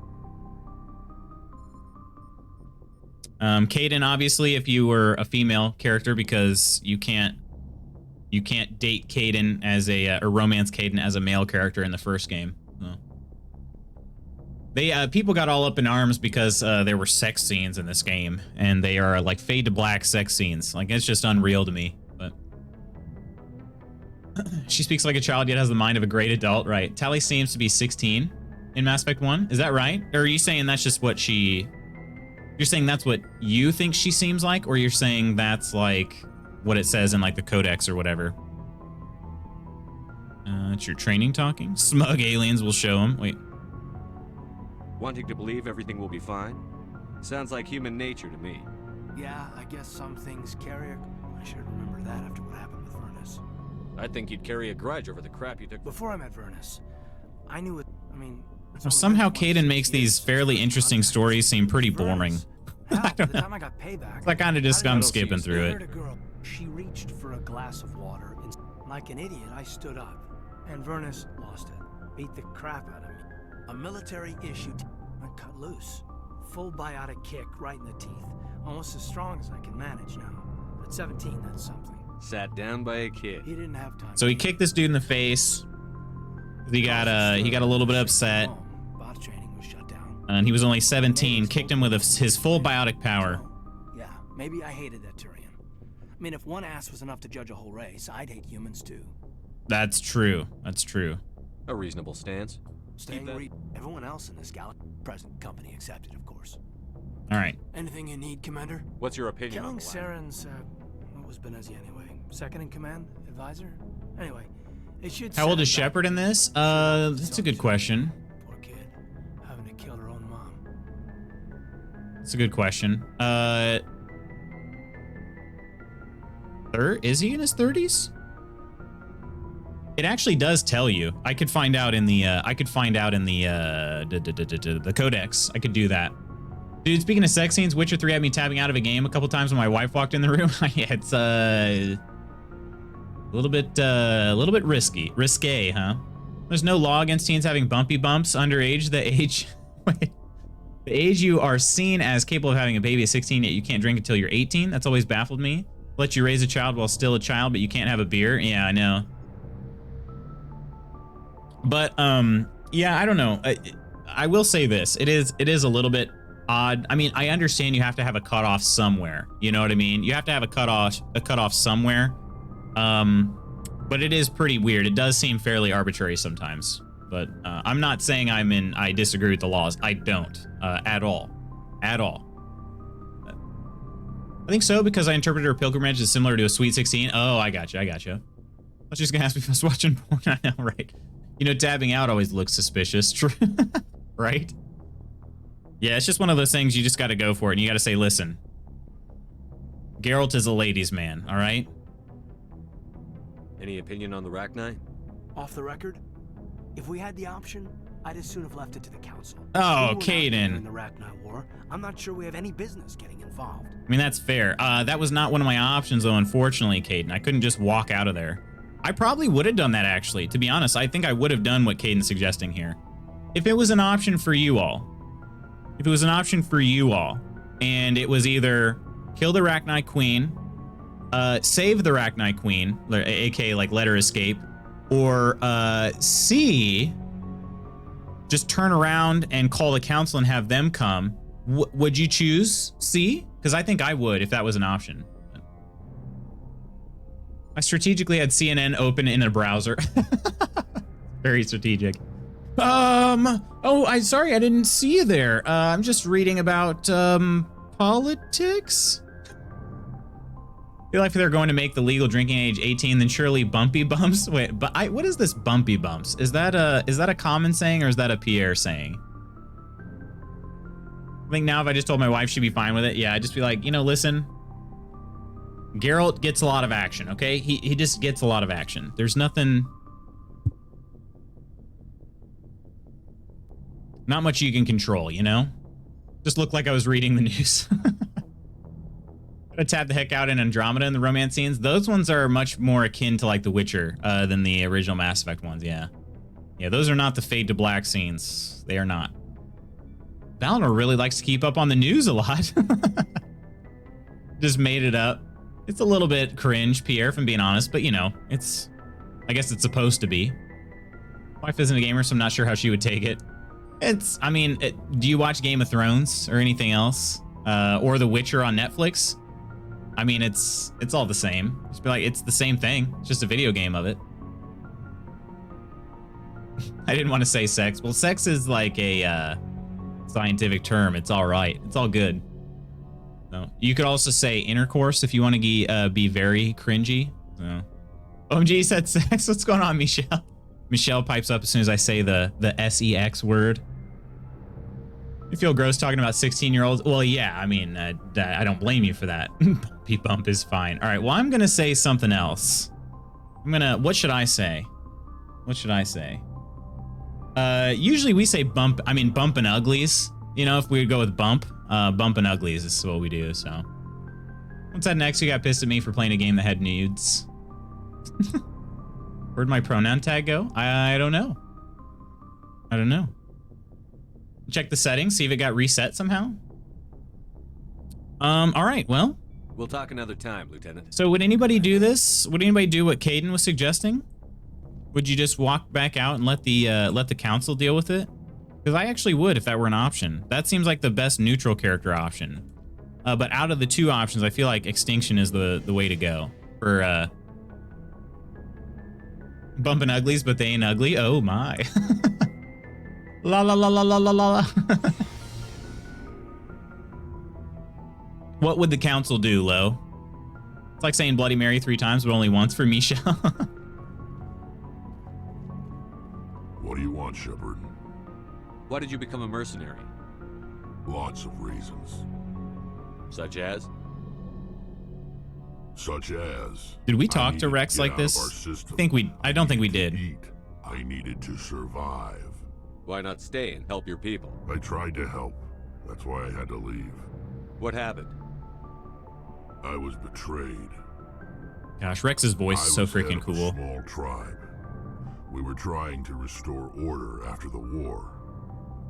Kaidan, obviously, if you were a female character, because you can't date Kaidan as or romance Kaidan as a male character in the first game. So. People got all up in arms because there were sex scenes in this game, and they are like fade to black sex scenes. Like, it's just unreal to me. But she speaks like a child yet has the mind of a great adult, right? Tally seems to be 16 in Mass Effect 1. Is that right? Or are you saying that's just what you're saying that's what you think she seems like, or you're saying that's like what it says in like the codex or whatever? It's your training talking. Smug aliens will show them. Wait. Wanting to believe everything will be fine? Sounds like human nature to me. Yeah, I guess some things carry I should remember that after what happened with Vernus. I think you'd carry a grudge over the crap you took. Before I met Vernus, I knew it. I mean, Somehow Kaidan makes these fairly interesting stories seem pretty boring. Hell, by the time I got payback, I kind of just I'm I skipping through heard it. a girl. She reached for a glass of water, and like an idiot, I stood up. And Vernus lost it. Beat the crap out of me. A military issue. I cut loose. Full biotic kick right in the teeth. Almost as strong as I can manage now. At 17, that's something. Sat down by a kid. He didn't have time. So he kicked this dude in the face. He got a little bit upset. Bot training was shut down. And he was only 17. Kicked him with his full biotic power. Yeah, maybe I hated that Turian. I mean, if one ass was enough to judge a whole race, I'd hate humans too. That's true. That's true. A reasonable stance. Staying everyone else in this galaxy, present company accepted, of course. All right. Anything you need, Commander? What's your opinion Killing on the lab? Saren's, what was Benezi anyway? Second in command? Advisor? Anyway, it should... How old is Shepard in this? That's a good question. Poor kid, having to kill her own mom. That's a good question. Is he in his 30s? It actually does tell you. I could find out in the the codex. I could do that. Dude, speaking of sex scenes, Witcher 3 had me tapping out of a game a couple times when my wife walked in the room. It's a little bit risque, huh? There's no law against teens having bumpy bumps underage. The age you are seen as capable of having a baby is 16, yet you can't drink until you're 18. That's always baffled me. Let you raise a child while still a child, but you can't have a beer. Yeah, I know. But yeah, I don't know. I will say this: it is a little bit odd. I mean, I understand you have to have a cutoff somewhere. You know what I mean? You have to have a cutoff somewhere. But it is pretty weird. It does seem fairly arbitrary sometimes. But I'm not saying I disagree with the laws. I don't at all. I think so because I interpreted her pilgrimage as similar to a Sweet 16. Oh, I gotcha. I was just gonna ask me if I was watching porn. I know, right? You know, tabbing out always looks suspicious, true, right? Yeah, it's just one of those things you just got to go for it, and you got to say, listen, Geralt is a ladies' man, all right? Any opinion on the Rachni? Off the record, if we had the option, I'd as soon have left it to the council. Oh, Caden. In the Rachni War, I'm not sure we have any business getting involved. I mean, that's fair. That was not one of my options, though, unfortunately, Caden. I couldn't just walk out of there. I probably would have done that, actually. To be honest, I think I would have done what Caden's suggesting here. If it was an option for you all, and it was either kill the Rachni Queen, save the Rachni Queen, aka like let her escape, or C, just turn around and call the council and have them come, would you choose C? Because I think I would if that was an option. I strategically had CNN open in a browser. Very strategic. Oh, sorry, I didn't see you there. I'm just reading about, politics? I feel like if they're going to make the legal drinking age 18, then surely bumpy bumps. Wait, but what is this bumpy bumps? Is that a common saying or is that a Pierre saying? I think now if I just told my wife, she'd be fine with it. Yeah, I'd just be like, you know, listen, Geralt gets a lot of action, okay? He just gets a lot of action. There's nothing... Not much you can control, you know? Just looked like I was reading the news. Gotta tap the heck out in Andromeda in the romance scenes. Those ones are much more akin to like The Witcher than the original Mass Effect ones, yeah. Yeah, those are not the Fade to Black scenes. They are not. Valinor really likes to keep up on the news a lot. Just made it up. It's a little bit cringe, Pierre, if I'm being honest, but you know, I guess it's supposed to be. Wife isn't a gamer, so I'm not sure how she would take it. Do you watch Game of Thrones or anything else? Or The Witcher on Netflix? I mean, it's all the same. Just be like, it's the same thing. It's just a video game of it. I didn't want to say sex. Well, sex is like a scientific term. It's all right. It's all good. So, you could also say intercourse if you want to be very cringy. So. OMG said sex. What's going on, Michelle? Michelle pipes up as soon as I say the sex word. You feel gross talking about 16-year-olds? Well, yeah, I mean, I don't blame you for that. Bumpy bump is fine. All right, well, I'm going to say something else. What should I say? Usually we say bump and uglies. You know, if we would go with Bump and Uglies, this is what we do, so. What's that next? You got pissed at me for playing a game that had nudes. Where'd my pronoun tag go? I don't know. I don't know. Check the settings, see if it got reset somehow. All right, well. We'll talk another time, Lieutenant. So would anybody do this? Would anybody do what Kaidan was suggesting? Would you just walk back out and let the council deal with it? Because I actually would if that were an option. That seems like the best neutral character option. But out of the two options, I feel like Extinction is the way to go for bumping uglies, but they ain't ugly. Oh my. La la la la la la la. What would the council do, Lo? It's like saying Bloody Mary 3 times, but only once for Misha. What do you want, Shepard? Why did you become a mercenary? Lots of reasons. Such as? Such as... Did we talk to Rex like this? I don't think we did. I needed to survive. Why not stay and help your people? I tried to help. That's why I had to leave. What happened? I was betrayed. Gosh, Rex's voice is so freaking cool. A small tribe. We were trying to restore order after the war,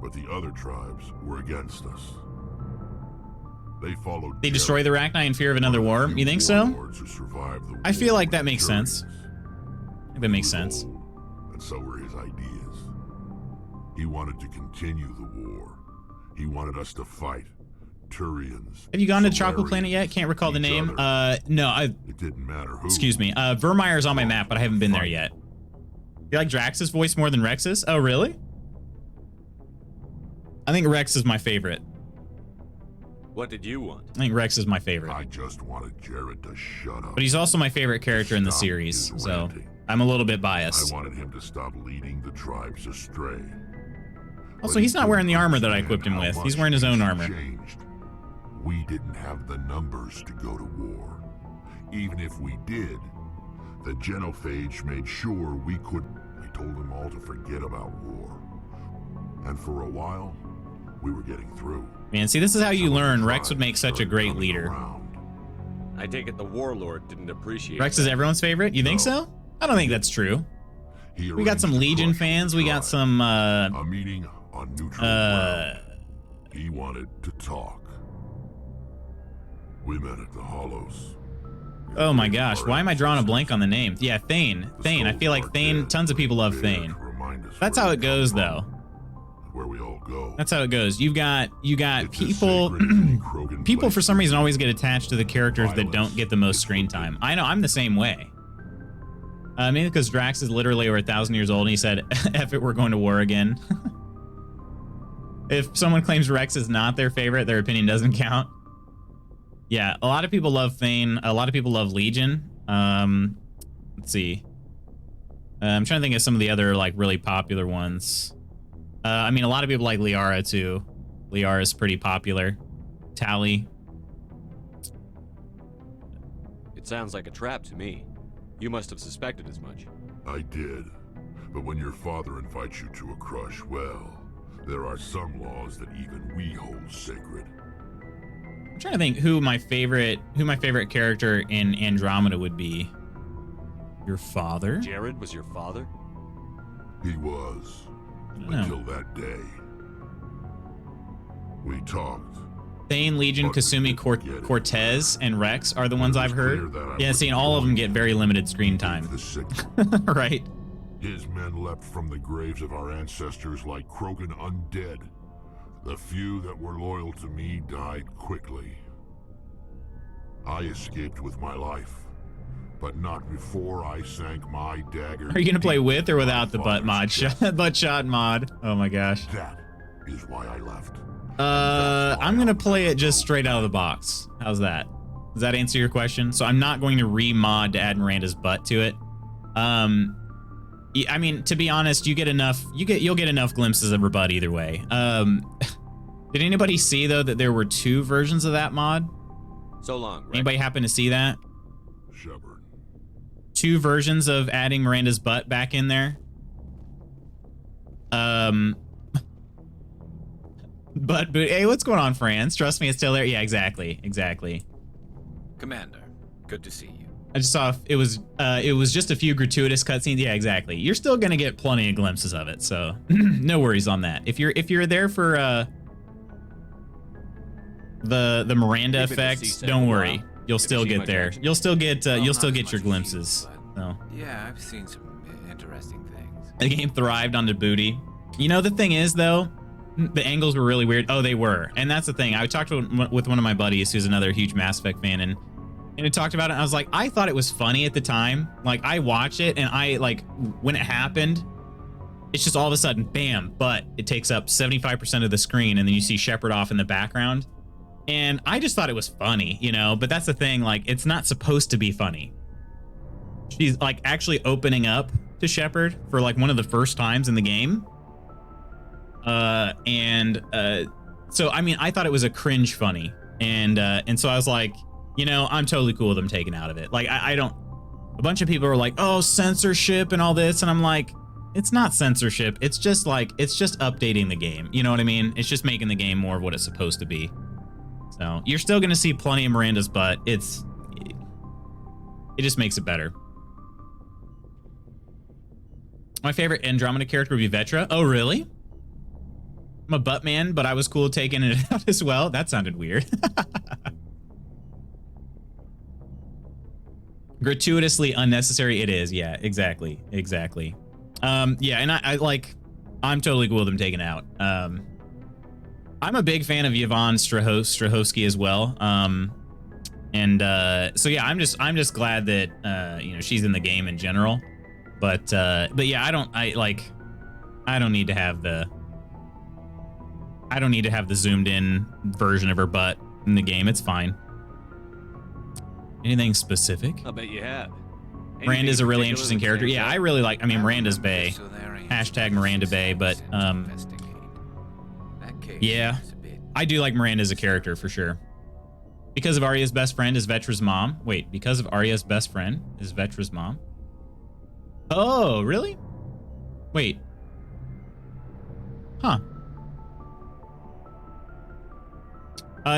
but the other tribes were against us. They followed. They destroy the Rachni in fear of another war. You think so? I feel like that makes sense. I think that makes sense. And so were his ideas. He wanted to continue the war. He wanted us to fight. Turians. Have you gone to Chocolate Planet yet? Can't recall the name. No, It didn't matter who. Excuse me. Vermire's on my map, but I haven't been there yet. You like Drax's voice more than Rex's? Oh, really? I think Rex is my favorite. What did you want? I think Rex is my favorite. I just wanted Jared to shut up. But he's also my favorite character in the series, so I'm a little bit biased. I wanted him to stop leading the tribes astray. Also, he's not wearing the armor that I equipped him with. He's wearing his own armor. We didn't have the numbers to go to war. Even if we did, the Genophage made sure we couldn't. I told them all to forget about war. And for a while, we were getting through. Man, see, this is how you learn Rex would make such a great leader. I take it the Warlord didn't appreciate Rex is everyone's favorite? You think so? I don't think that's true. We got some Legion fans. We got some, a meeting on neutral ground. He wanted to talk. We met at the Hollows. Oh my gosh, why am I drawing a blank on the name? Yeah, Thane. Thane. I feel like Thane, tons of people love Thane. That's how it goes, though. Where we all go. That's how it goes. You got people people for some reason always get attached to the characters that don't get the most screen time. I know, I'm the same way. Maybe because Drax is literally over 1,000 years old and he said, F it, we're going to war again. If someone claims Rex is not their favorite, their opinion doesn't count. Yeah, a lot of people love Thane. A lot of people love Legion. Let's see. I'm trying to think of some of the other like really popular ones. I mean, a lot of people like Liara too. Liara is pretty popular. Tali. It sounds like a trap to me. You must have suspected as much. I did. But when your father invites you to a crush, well, there are some laws that even we hold sacred. I'm trying to think who my favorite character in Andromeda would be. Your father? Jared was your father? He was. Until that day. We talked. Thane, Legion, Kasumi, Cortez, and Rex are the ones I've heard. Yeah, seeing all of them get very limited screen time. Right. His men leapt from the graves of our ancestors like Krogan undead. The few that were loyal to me died quickly. I escaped with my life, but not before I sank my dagger. Are you gonna play with or without the butt mod butt shot mod? Oh my gosh. That is why I left. I'm gonna play it just straight out of the box. How's that? Does that answer your question? So I'm not going to remod to add Miranda's butt to it. I mean, to be honest, you'll get enough glimpses of her butt either way. Did anybody see though that there were 2 versions of that mod? So long. Right? Anybody happen to see that? Shepard. 2 versions of adding Miranda's butt back in there. But hey, what's going on, Franz? Trust me, it's still there. Yeah, exactly. Commander, good to see you. I just saw it was just a few gratuitous cutscenes. Yeah, exactly. You're still gonna get plenty of glimpses of it, so no worries on that. If you're there for the Miranda effect, don't worry. You'll still get there. You'll still get your glimpses. So. Yeah, I've seen some interesting things. The game thrived on Djibouti. You know, the thing is though, the angles were really weird. Oh, they were, and that's the thing. I talked with one of my buddies who's another huge Mass Effect fan, and it talked about it. And I was like, I thought it was funny at the time. Like, I watched it, and I like when it happened, it's just all of a sudden, bam! But it takes up 75% of the screen, and then you see Shepard off in the background. And I just thought it was funny, you know. But that's the thing. Like, it's not supposed to be funny. She's like actually opening up to Shepard for like one of the first times in the game. So I mean, I thought it was a cringe funny, and so I was like, you know, I'm totally cool with them taking out of it. Like, I don't. A bunch of people are like, oh, censorship and all this, and I'm like, it's not censorship. It's just updating the game. You know what I mean? It's just making the game more of what it's supposed to be. So you're still gonna see plenty of Miranda's butt. It just makes it better. My favorite Andromeda character would be Vetra. Oh, really? I'm a butt man, but I was cool taking it out as well. That sounded weird. Gratuitously unnecessary it is. Yeah, exactly. Yeah, and I'm totally cool with them taking out. I'm a big fan of Yvonne Strahovski as well. So yeah, I'm just glad that you know, she's in the game in general. But yeah, I don't need to have the zoomed in version of her butt in the game. It's fine. Anything specific? I bet you have. Miranda's a really interesting character. Yeah, I really like. I mean, Miranda's Bay. Hashtag Miranda Bay. But yeah, I do like Miranda as a character for sure. Because of Arya's best friend is Vetra's mom. Wait, because of Arya's best friend is Vetra's mom. Oh, really? Wait. Huh.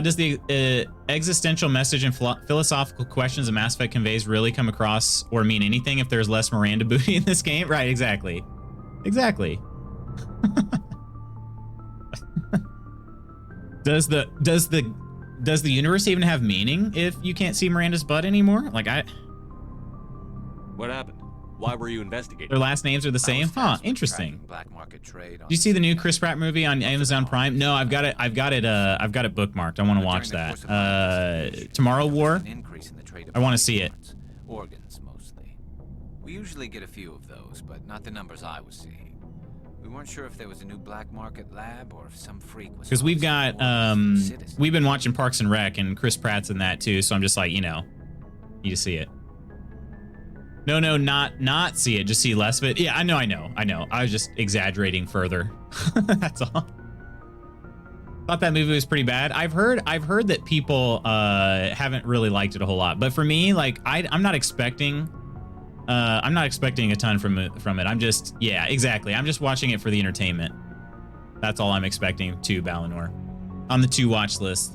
Does the existential message and philosophical questions that Mass Effect conveys really come across or mean anything if there's less Miranda booty in this game? Right, exactly. Exactly. Does the universe even have meaning if you can't see Miranda's butt anymore? Like, What happened? Why were you investigating? Their last names are the same? Huh, interesting. Black market trade. Do you see the new Chris Pratt movie on Amazon Prime? No, I've got it bookmarked. I want to watch that. Tomorrow War? I want to see it. Organs mostly. We usually get a few of those, but not the numbers I was seeing. We weren't sure if there was a new black market lab or if some freak was. Because we've got we've been watching Parks and Rec, and Chris Pratt's in that too, so I'm just like, you know, need to see it. No, not see it. Just see less of it. Yeah, I know. I was just exaggerating further. That's all. Thought that movie was pretty bad. I've heard that people haven't really liked it a whole lot. But for me, like, I'm not expecting a ton from it. I'm just, yeah, exactly. I'm just watching it for the entertainment. That's all I'm expecting to Balinor on the to watch list.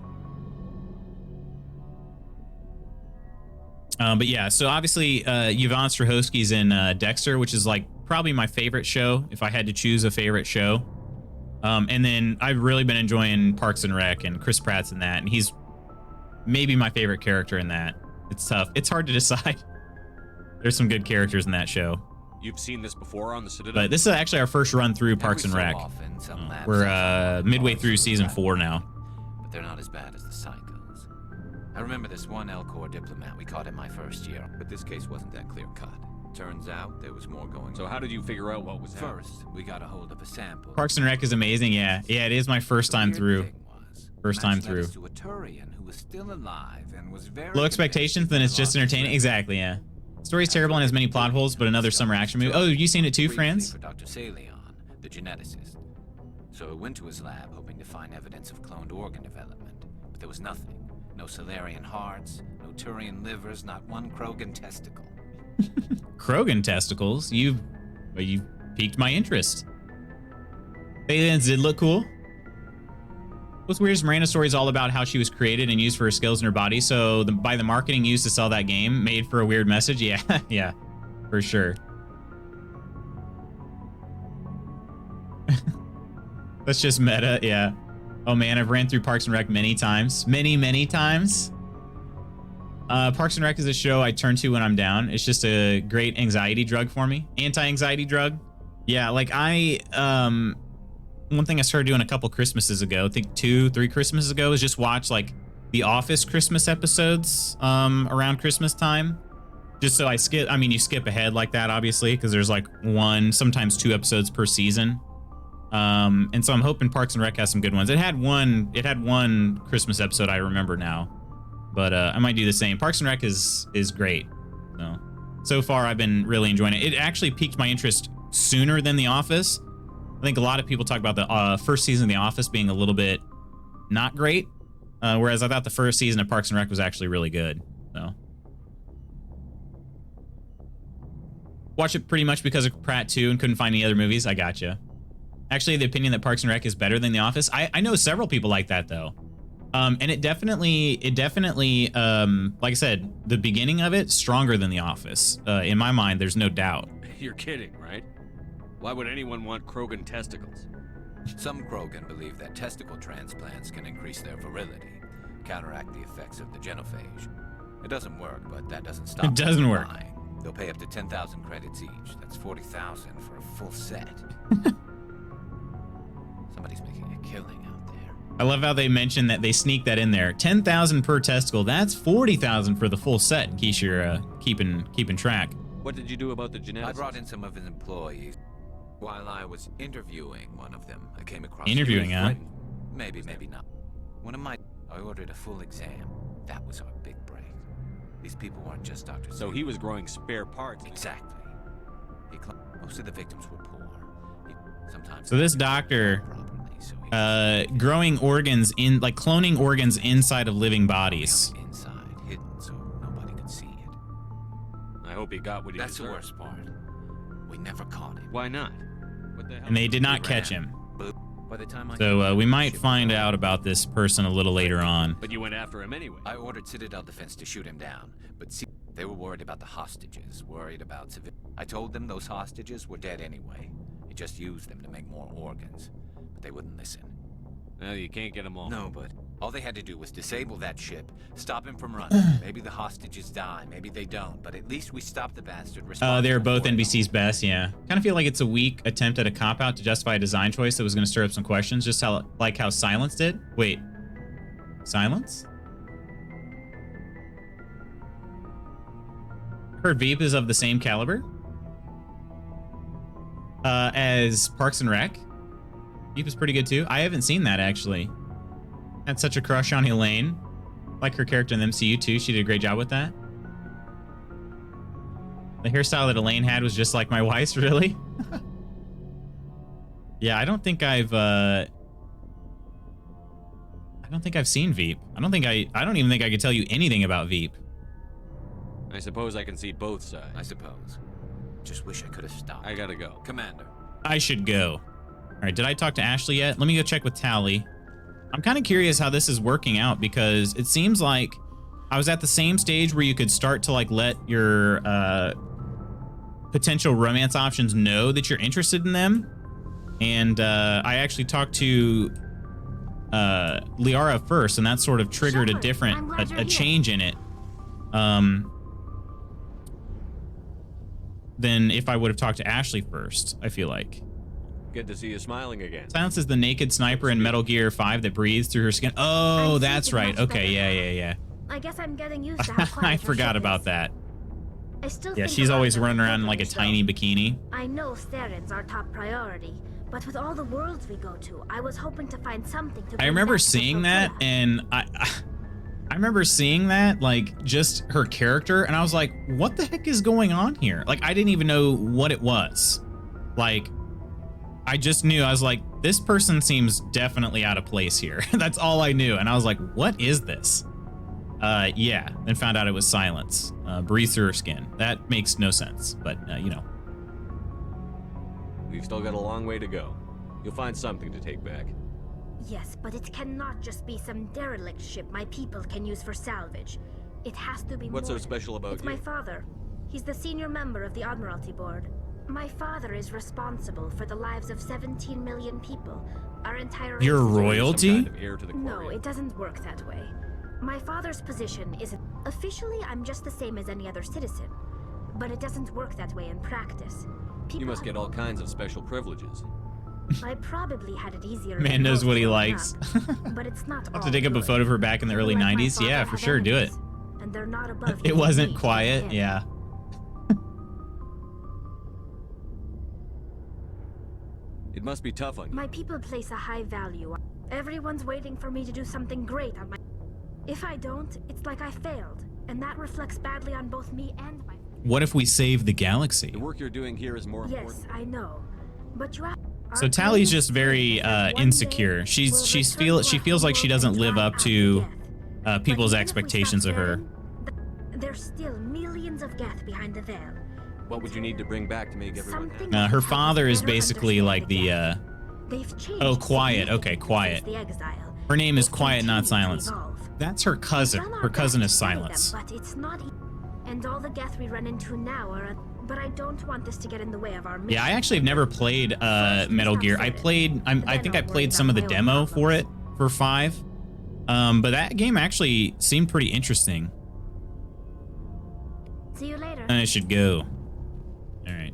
But yeah, so obviously Yvonne Strahovski's in Dexter, which is like probably my favorite show if I had to choose a favorite show. And then I've really been enjoying Parks and Rec, and Chris Pratt's in that, and he's maybe my favorite character in that. It's tough. It's hard to decide. There's some good characters in that show. You've seen this before on the Citadel? But this is actually our first run through Parks and Rec. We're midway through season 4 now. But they're not as bad as the Psychos. I remember this one Elcor diplomat we caught in my first year, but this case wasn't that clear-cut. Turns out there was more going on. So how did you figure out what was happening? First, we got a hold of a sample. Parks and Rec is amazing, yeah. Yeah, it is my first time through. First time through. To a Turian who was still alive and was very low expectations, then it's just entertaining. Exactly, yeah. Story's terrible and has many plot holes, but another summer action movie. Oh, have you seen it too, friends? For Dr. Salion, the geneticist. So I went to his lab hoping to find evidence of cloned organ development, but there was nothing. No Salarian hearts, no Turian livers, not one Krogan testicle. Krogan testicles? You piqued my interest. Aliens did look cool. What's weird is Miranda's story is all about how she was created and used for her skills in her body. So by the marketing used to sell that game, made for a weird message. Yeah, yeah, for sure. That's just meta. Yeah. Oh man, I've ran through Parks and Rec many times. Many times. Parks and Rec is a show I turn to when I'm down. It's just a great anxiety drug for me. Anti-anxiety drug. Yeah, like one thing I started doing a couple Christmases ago, I think 2-3 Christmases ago, is just watch like the Office Christmas episodes around Christmas time. Just so you skip ahead like that, obviously, because there's like 1, sometimes 2 episodes per season. And so I'm hoping Parks and Rec has some good ones. It had one Christmas episode I remember now. But I might do the same. Parks and Rec is great. So far, I've been really enjoying it. It actually piqued my interest sooner than The Office. I think a lot of people talk about the first season of The Office being a little bit not great, whereas I thought the first season of Parks and Rec was actually really good. So watch it pretty much because of Pratt 2 and couldn't find any other movies. I gotcha. Actually, the opinion that Parks and Rec is better than The Office. I know several people like that though. And it definitely, like I said, the beginning of it, stronger than The Office. In my mind, there's no doubt. You're kidding, right? Why would anyone want Krogan testicles? Some Krogan believe that testicle transplants can increase their virility, counteract the effects of the genophage. It doesn't work, but that doesn't stop it. It doesn't work. They'll pay up to 10,000 credits each. That's 40,000 for a full set. Somebody's making a killing out there. I love how they mentioned that they sneak that in there. 10,000 per testicle. That's 40,000 for the full set. In case you're keeping track. What did you do about the genetics? I brought in some of his employees. While I was interviewing one of them, I came across... Interviewing, huh? Maybe not. I ordered a full exam. That was our big break. These people weren't just doctors. So he was growing spare parts. Exactly. Most of the victims were poor. Sometimes... So this doctor... growing organs cloning organs inside of living bodies. Inside, hidden so nobody could see it. I hope he got what he That's deserved. The worst part. We never caught him. Why not? What the hell? And they did not catch him. By the time So we might find out about this person a little later on. But you went after him anyway. I ordered Citadel Defense to shoot him down, but see, they were worried about the hostages, worried about civilians. I told them those hostages were dead anyway. He just used them to make more organs, but they wouldn't listen. Well, you can't get them all. No, but all they had to do was disable that ship, stop him from running. Maybe the hostages die, maybe they don't, but at least we stopped the bastard. They were both NBC's best, yeah. Kind of feel like it's a weak attempt at a cop-out to justify a design choice that was going to stir up some questions, just how Silence did. Wait, Silence? Heard Veep is of the same caliber as Parks and Rec. Veep is pretty good too. I haven't seen that actually. Had such a crush on Elaine. Like her character in the MCU too. She did a great job with that. The hairstyle that Elaine had was just like my wife's, really. Yeah, I don't think I've seen Veep. I don't even think I could tell you anything about Veep. I suppose I can see both sides. I suppose. Just wish I could have stopped. I gotta go. Commander. I should go. All right, did I talk to Ashley yet? Let me go check with Tally. I'm kind of curious how this is working out because it seems like I was at the same stage where you could start to let your potential romance options know that you're interested in them. And I actually talked to Liara first, and that sort of triggered a different, a change in it. Than if I would have talked to Ashley first, I feel like. Good to see you smiling again. Silence is the naked sniper in Metal Gear 5 that breathes through her skin. Oh, that's right. Okay, yeah. I guess I'm getting used to how quiet I forgot about that. I still Yeah, think she's about always them running around in frequently, like a tiny bikini. I know Sterren's our top priority, but with all the worlds we go to, I was hoping to find something to. I remember seeing that, and I remember seeing that, like, just her character, and I was like, what the heck is going on here? Like, I didn't even know what it was. Like, I just knew, I was like, this person seems definitely out of place here. That's all I knew. And I was like, what is this? Yeah, then found out it was Silence. Breathe through her skin. That makes no sense, but, you know. We've still got a long way to go. You'll find something to take back. Yes, but it cannot just be some derelict ship my people can use for salvage. It has to be What's more so special about It's you? my father. He's the senior member of the Admiralty Board. My father is responsible for the lives of 17 million people. Our entire race You're is- royalty? Some kind of heir to the No, Quarian. it doesn't work that way. My father's position is officially I'm just the same as any other citizen, but it doesn't work that way in practice. You must get all kinds of special privileges. I probably had it easier. Man than knows most what he growing likes. up, but it's not I'll have all to dig up a good. photo of her back in the early People like my 90s. Yeah, father for have sure. Do it. enemies, and they're not above It you wasn't and me, quiet. him. Yeah. It must be tough on you. My people place a high value on. Everyone's waiting for me to do something great on my. If I don't, it's like I failed, and that reflects badly on both me and my. What if we save the galaxy? The work you're doing here is more important. Yes, I know, but you have. So Tally's just very insecure. She feels like she doesn't live up to people's expectations of her. There's still millions of Geth behind the veil. What would you need to bring back to make everyone happy? Her father is basically like the They've changed oh, Quiet. Okay, Quiet. since the exile. Her name is Quiet, not Silence. Evolve. That's her cousin. Her cousin is Silence. But it's not. And all the Geth we run into now are. But I don't want this to get in the way of our mission. Yeah, I actually have never played Metal Gear. I think I played some of the demo for it for 5. But that game actually seemed pretty interesting. See you later. I should go. All right.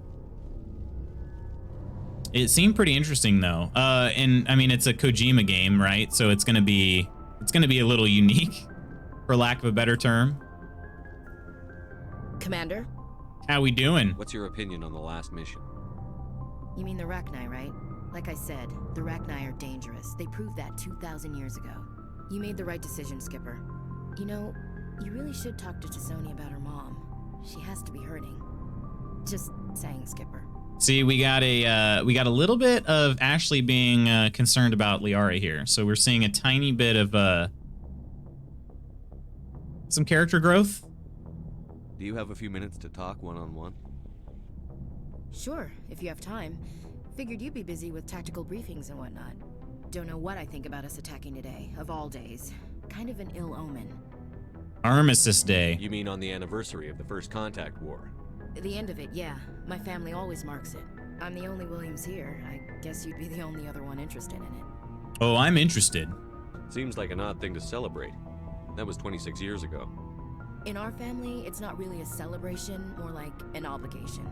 It seemed pretty interesting though. And I mean it's a Kojima game, right? So it's gonna be a little unique, for lack of a better term. Commander? How we doing? What's your opinion on the last mission? You mean the Rachni, right? Like I said, the Rachni are dangerous. They proved that 2,000 years ago. You made the right decision, Skipper. You know, you really should talk to T'Soni about her mom. She has to be hurting. Just saying, Skipper. See, we got a little bit of Ashley being concerned about Liara here. So we're seeing a tiny bit of some character growth. Do you have a few minutes to talk one-on-one? Sure, if you have time. Figured you'd be busy with tactical briefings and whatnot. Don't know what I think about us attacking today, of all days. Kind of an ill omen. Armistice Day. You mean on the anniversary of the First Contact War? The end of it, yeah. My family always marks it. I'm the only Williams here. I guess you'd be the only other one interested in it. Oh, I'm interested. Seems like an odd thing to celebrate. That was 26 years ago. In our family, it's not really a celebration, more like an obligation.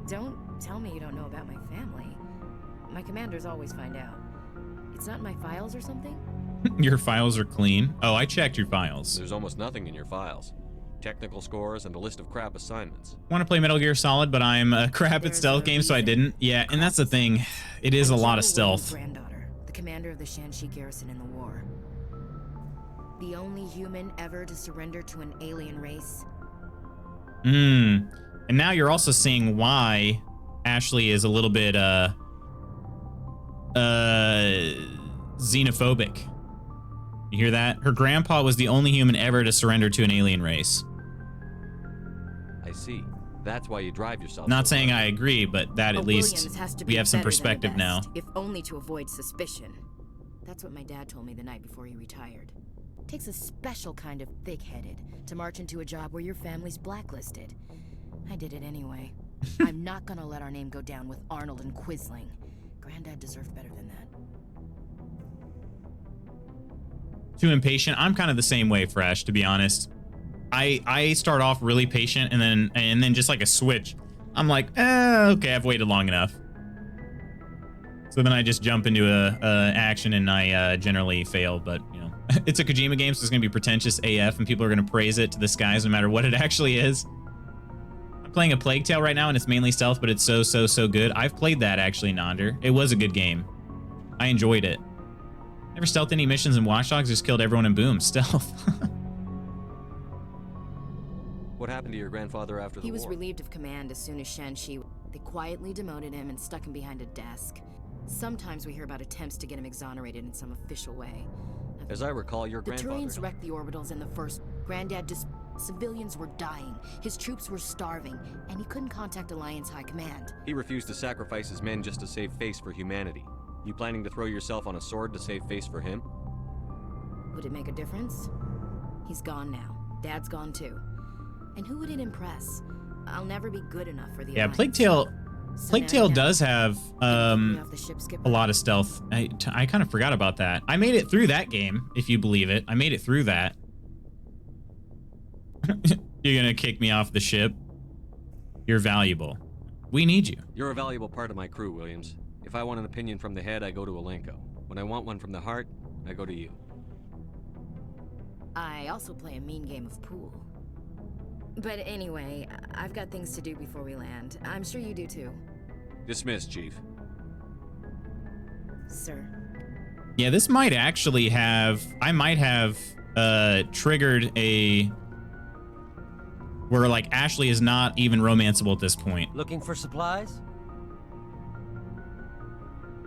Don't tell me you don't know about my family. My commanders always find out. It's not in my files or something? Your files are clean. Oh, I checked your files. There's almost nothing in your files. Technical scores and a list of crap assignments. Want to play Metal Gear Solid, but I'm crap at stealth games, so I didn't. Yeah, and that's the thing. It is a lot of stealth. Granddaughter, the commander of the Shanxi garrison in the war. The only human ever to surrender to an alien race. And now you're also seeing why Ashley is a little bit xenophobic. You hear that? Her grandpa was the only human ever to surrender to an alien race. I see. That's why you drive yourself. Not so saying hard. I agree, but that at least Williams has to we be have some better than the perspective now. best, if only to avoid suspicion. That's what my dad told me the night before he retired. Takes a special kind of thick-headed to march into a job where your family's blacklisted. I did it anyway. I'm not gonna let our name go down with Arnold and Quisling. Granddad deserved better than that. Too impatient. I'm kind of the same way, Fresh, to be honest. I start off really patient and then just like a switch. I'm like, okay, I've waited long enough. So then I just jump into a action and I generally fail, but you know, it's a Kojima game, so it's gonna be pretentious AF and people are gonna praise it to the skies no matter what it actually is. I'm playing a Plague Tale right now and it's mainly stealth, but it's so good. I've played that actually, Nonder. It was a good game. I enjoyed it. Never stealthed any missions in Watch Dogs, just killed everyone in boom. Stealth. What happened to your grandfather after the He was war? relieved of command as soon as Shanxi. They quietly demoted him and stuck him behind a desk. Sometimes we hear about attempts to get him exonerated in some official way. As I recall, your The grandfather... Turians wrecked the orbitals in the first. Granddad just... Civilians were dying, his troops were starving, and he couldn't contact Alliance High Command. He refused to sacrifice his men just to save face for humanity. You planning to throw yourself on a sword to save face for him? Would it make a difference? He's gone now. Dad's gone too. And who would it impress? I'll never be good enough for the Yeah, Alliance. Plague Tale does have a lot of stealth. I kind of forgot about that. I made it through that game, if you believe it. I made it through that. You're gonna kick me off the ship? You're valuable. We need you. You're a valuable part of my crew, Williams. If I want an opinion from the head, I go to Alenko. When I want one from the heart, I go to you. I also play a mean game of pool. But anyway, I've got things to do before we land. I'm sure you do too. Dismissed, Chief. Sir. Yeah, this might actually have... I might have triggered a... where, like, Ashley is not even romanceable at this point. Looking for supplies?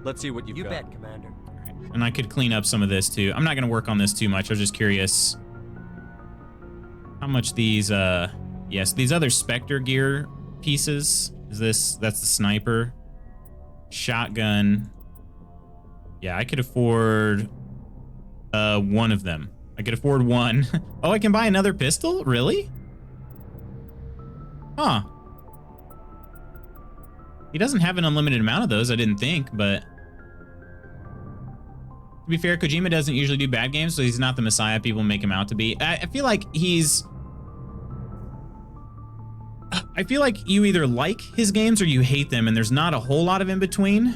Let's see what you've got. You bet, Commander. And I could clean up some of this, too. I'm not going to work on this too much. I was just curious how much these... yes, these other Spectre gear pieces. Is this... That's the sniper. Shotgun. Yeah, I could afford one of them. I could afford one. Oh, I can buy another pistol? Really? Huh. He doesn't have an unlimited amount of those, I didn't think, but... To be fair, Kojima doesn't usually do bad games, so he's not the messiah people make him out to be. I feel like he's... I feel like you either like his games or you hate them, and there's not a whole lot of in between.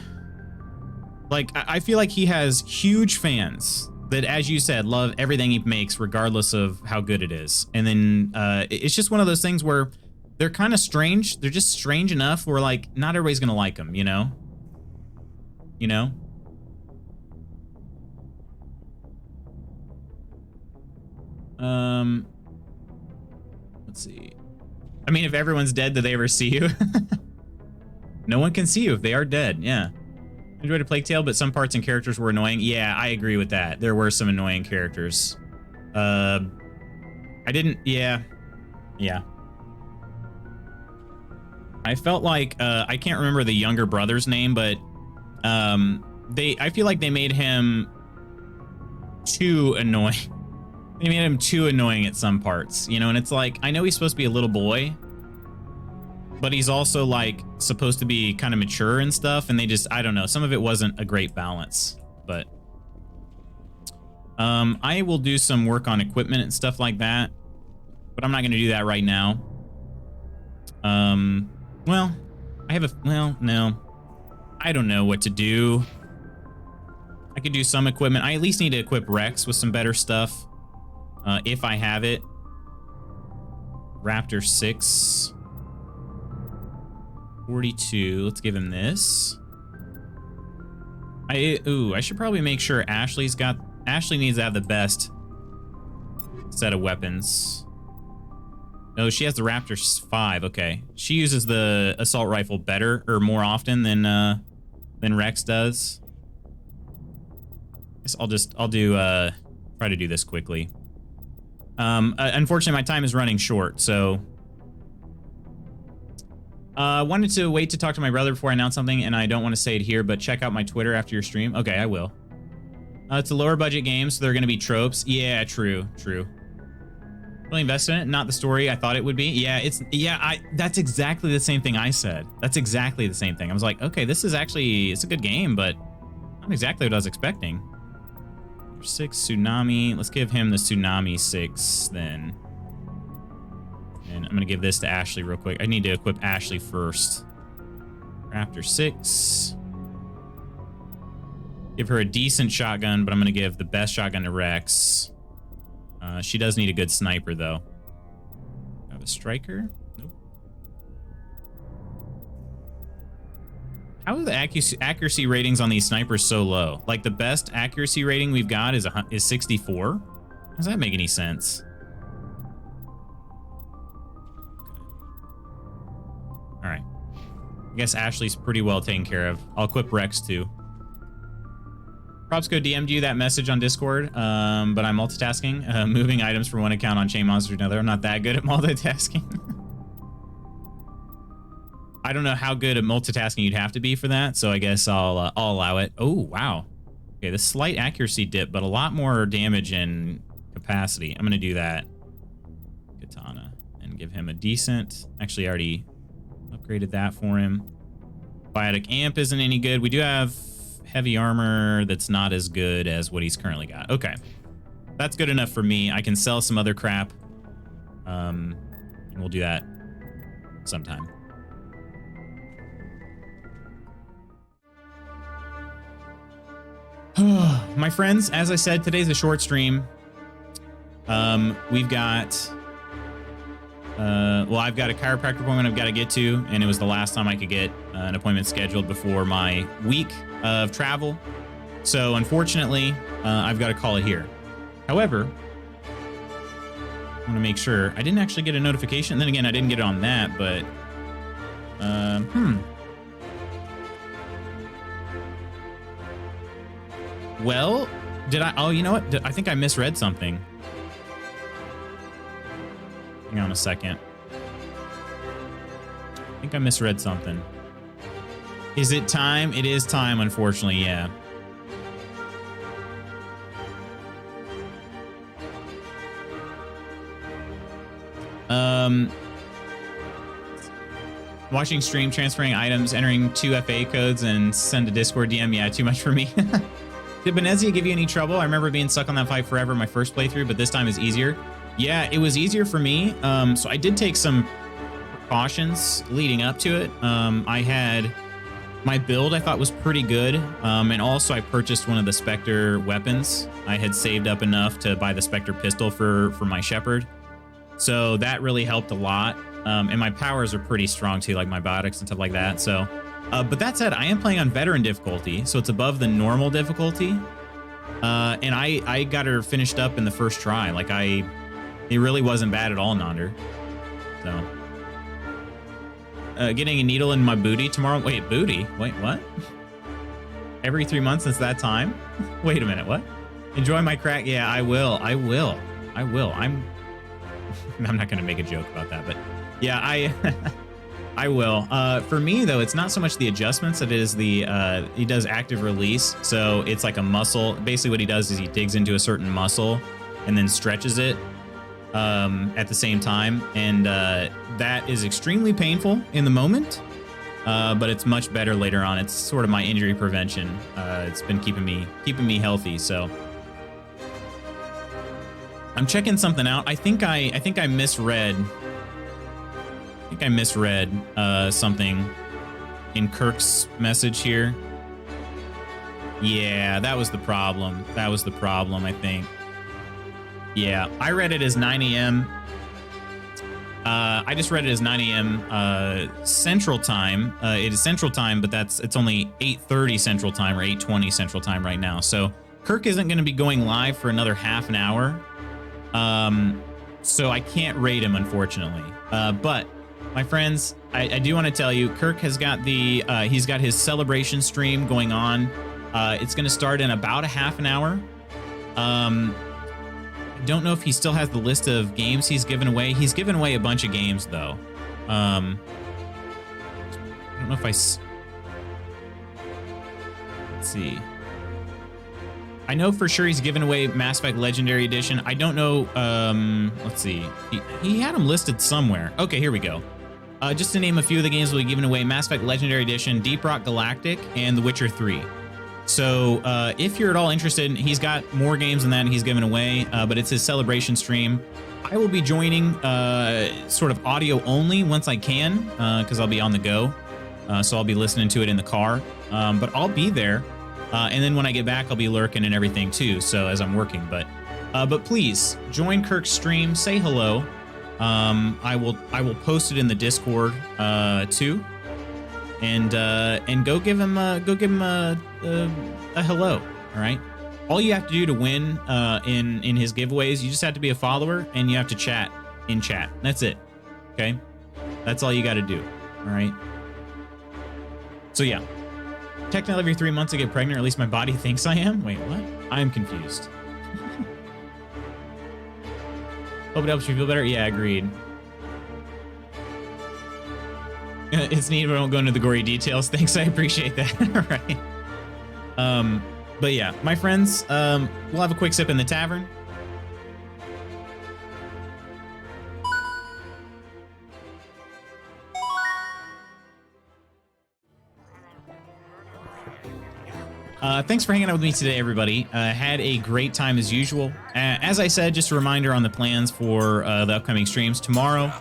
Like, I feel like he has huge fans that, as you said, love everything he makes, regardless of how good it is. And then it's just one of those things where they're kind of strange. They're just strange enough where, like, not everybody's gonna like them, you know? You know? Let's see. I mean, if everyone's dead, do they ever see you? No one can see you if they are dead, yeah. I enjoyed a Plague Tale, but some parts and characters were annoying. Yeah, I agree with that. There were some annoying characters. I didn't, yeah. I felt like, I can't remember the younger brother's name, but I feel like they made him too annoying. They made him too annoying at some parts, you know, and it's like, I know he's supposed to be a little boy, but he's also, like, supposed to be kind of mature and stuff, and they just, I don't know, some of it wasn't a great balance, but I will do some work on equipment and stuff like that, but I'm not going to do that right now. Well, no, I don't know what to do. I could do some equipment. I at least need to equip Rex with some better stuff. If I have it. Raptor 6. 42. Let's give him this. I should probably make sure Ashley needs to have the best set of weapons. No, she has the Raptor 5. Okay. She uses the assault rifle better or more often than Rex does. I guess I'll try to do this quickly. Unfortunately, my time is running short, so wanted to wait to talk to my brother before I announce something, and I don't want to say it here, but check out my Twitter after your stream. Okay, I will. It's a lower budget game, so there are going to be tropes. Yeah, true. Really invested in it, not the story I thought it would be. Yeah, that's exactly the same thing I said. That's exactly the same thing. I was like, okay, it's a good game, but not exactly what I was expecting. 6 Tsunami. Let's give him the Tsunami 6 then. And I'm gonna give this to Ashley real quick. I need to equip Ashley first. Raptor 6. Give her a decent shotgun, but I'm gonna give the best shotgun to Rex. She does need a good sniper though. Have a striker? Nope. How are the accuracy ratings on these snipers so low? Like, the best accuracy rating we've got is 64? Does that make any sense? All right. I guess Ashley's pretty well taken care of. I'll equip Rex too. Propsco DM'd you that message on Discord, but I'm multitasking. Moving items from one account on Chain Monster to another. I'm not that good at multitasking. I don't know how good at multitasking you'd have to be for that, so I guess I'll allow it. Oh, wow. Okay, the slight accuracy dip, but a lot more damage and capacity. I'm gonna do that. Katana. And give him a decent... Actually, I already upgraded that for him. Biotic Amp isn't any good. We do have heavy armor that's not as good as what he's currently got. Okay. That's good enough for me. I can sell some other crap. And we'll do that sometime. My friends, as I said, today's a short stream. We've got... well, I've got a chiropractor appointment I've got to get to, and it was the last time I could get an appointment scheduled before my week of travel. So, unfortunately, I've got to call it here. However, I want to make sure. I didn't actually get a notification. Then again, I didn't get it on that, but... Well, did I... Oh, you know what? I think I misread something. Hang on a second. I think I misread something. Is it time? It is time, unfortunately, yeah. Watching stream, transferring items, entering 2 FA codes, and send a Discord DM. Yeah, too much for me. Did Benezia give you any trouble? I remember being stuck on that fight forever my first playthrough, but this time is easier. Yeah, it was easier for me. So I did take some precautions leading up to it. I had my build I thought was pretty good. And also I purchased one of the Spectre weapons. I had saved up enough to buy the Spectre pistol for my Shepherd. So that really helped a lot. And my powers are pretty strong too, like my biotics and stuff like that. So, but that said, I am playing on veteran difficulty, so it's above the normal difficulty. And I got her finished up in the first try. Like it really wasn't bad at all, Nonder. So, getting a needle in my booty tomorrow. Wait, booty? Wait, what? Every 3 months since that time? Wait a minute, what? Enjoy my crack? Yeah, I will. I'm not gonna make a joke about that, but yeah, I will. For me though, it's not so much the adjustments, it is the he does active release. So it's like a muscle. Basically what he does is he digs into a certain muscle and then stretches it at the same time. And that is extremely painful in the moment, but it's much better later on. It's sort of my injury prevention. It's been keeping me healthy. So I'm checking something out. I think I misread. I think I misread something in Kirk's message here. Yeah, that was the problem. I think. Yeah, I read it as 9 a.m. I just read it as 9 a.m. Central Time. It is Central Time, but it's only 8:30 Central Time or 8:20 Central Time right now. So Kirk isn't going to be going live for another half an hour. So I can't raid him, unfortunately. But my friends, I do want to tell you, Kirk has got he's got his celebration stream going on. It's going to start in about a half an hour. I don't know if he still has the list of games he's given away. He's given away a bunch of games though. I don't know if let's see. I know for sure he's given away Mass Effect Legendary Edition. I don't know. Let's see. He had them listed somewhere. Okay, here we go. Just to name a few of the games we'll be giving away: Mass Effect Legendary Edition, Deep Rock Galactic, and The Witcher 3. So if you're at all interested, he's got more games than that and he's given away, but it's his celebration stream. I will be joining sort of audio only once I can, because I'll be on the go. So I'll be listening to it in the car, but Will be there. And then when I get back, I'll be lurking and everything too. So as I'm working, but please join Kirk's stream, say hello. I will post it in the Discord too, and go give him a hello. All right. All you have to do to win in his giveaways, you just have to be a follower and you have to chat in chat. That's it. Okay. That's all you got to do. All right. So yeah. Technically every 3 months I get pregnant, or at least my body thinks I am. Wait, what? I'm confused. Hope it helps you feel better. Yeah, agreed. It's neat, but I don't go into the gory details. Thanks, I appreciate that. Right. But yeah, my friends, we'll have a quick sip in the tavern. Thanks for hanging out with me today, everybody. Had a great time as usual. As I said, just a reminder on the plans for the upcoming streams. Tomorrow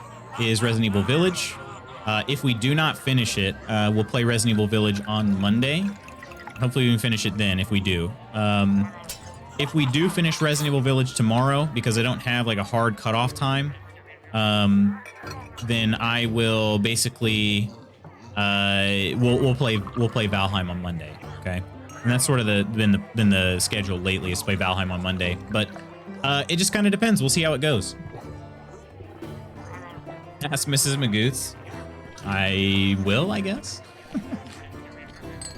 is Resident Evil Village. If we do not finish it, we'll play Resident Evil Village on Monday. Hopefully we can finish it then if we do. If we do finish Resident Evil Village tomorrow, because I don't have like a hard cutoff time, then I will basically we'll play Valheim on Monday. Okay. And that's sort of been the schedule lately, is to play Valheim on Monday. But it just kind of depends. We'll see how it goes. Ask Mrs. Magoots. I will, I guess.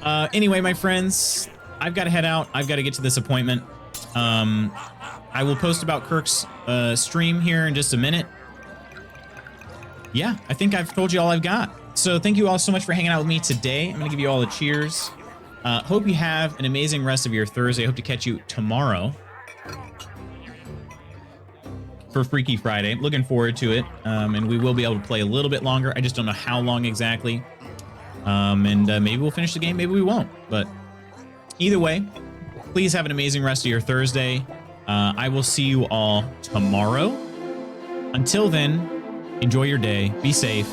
Anyway, my friends, I've got to head out. I've got to get to this appointment. I will post about Kirk's stream here in just a minute. Yeah, I think I've told you all I've got. So thank you all so much for hanging out with me today. I'm going to give you all a cheers. Hope you have an amazing rest of your Thursday. Hope to catch you tomorrow for Freaky Friday. Looking forward to it. And we will be able to play a little bit longer. I just don't know how long exactly. And maybe we'll finish the game. Maybe we won't. But either way, please have an amazing rest of your Thursday. I will see you all tomorrow. Until then, enjoy your day. Be safe.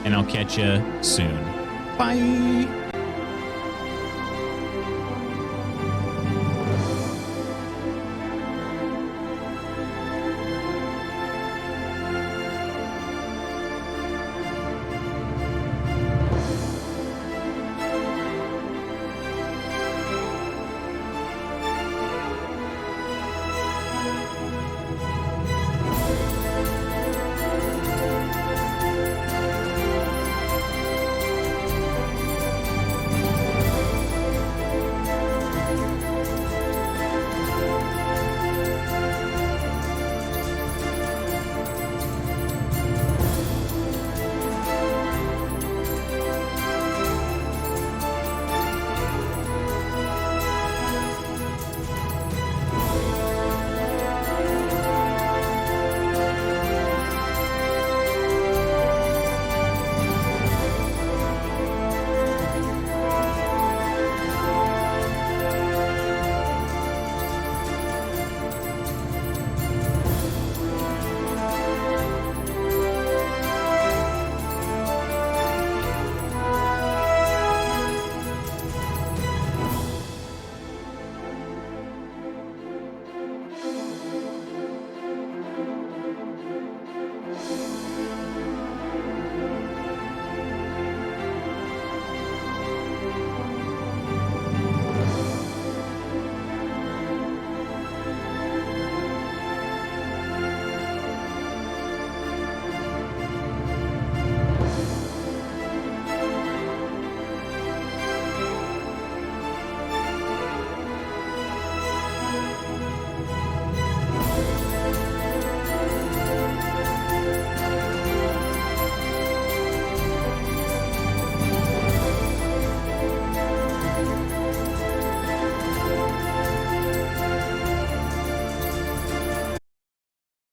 And I'll catch you soon. Bye.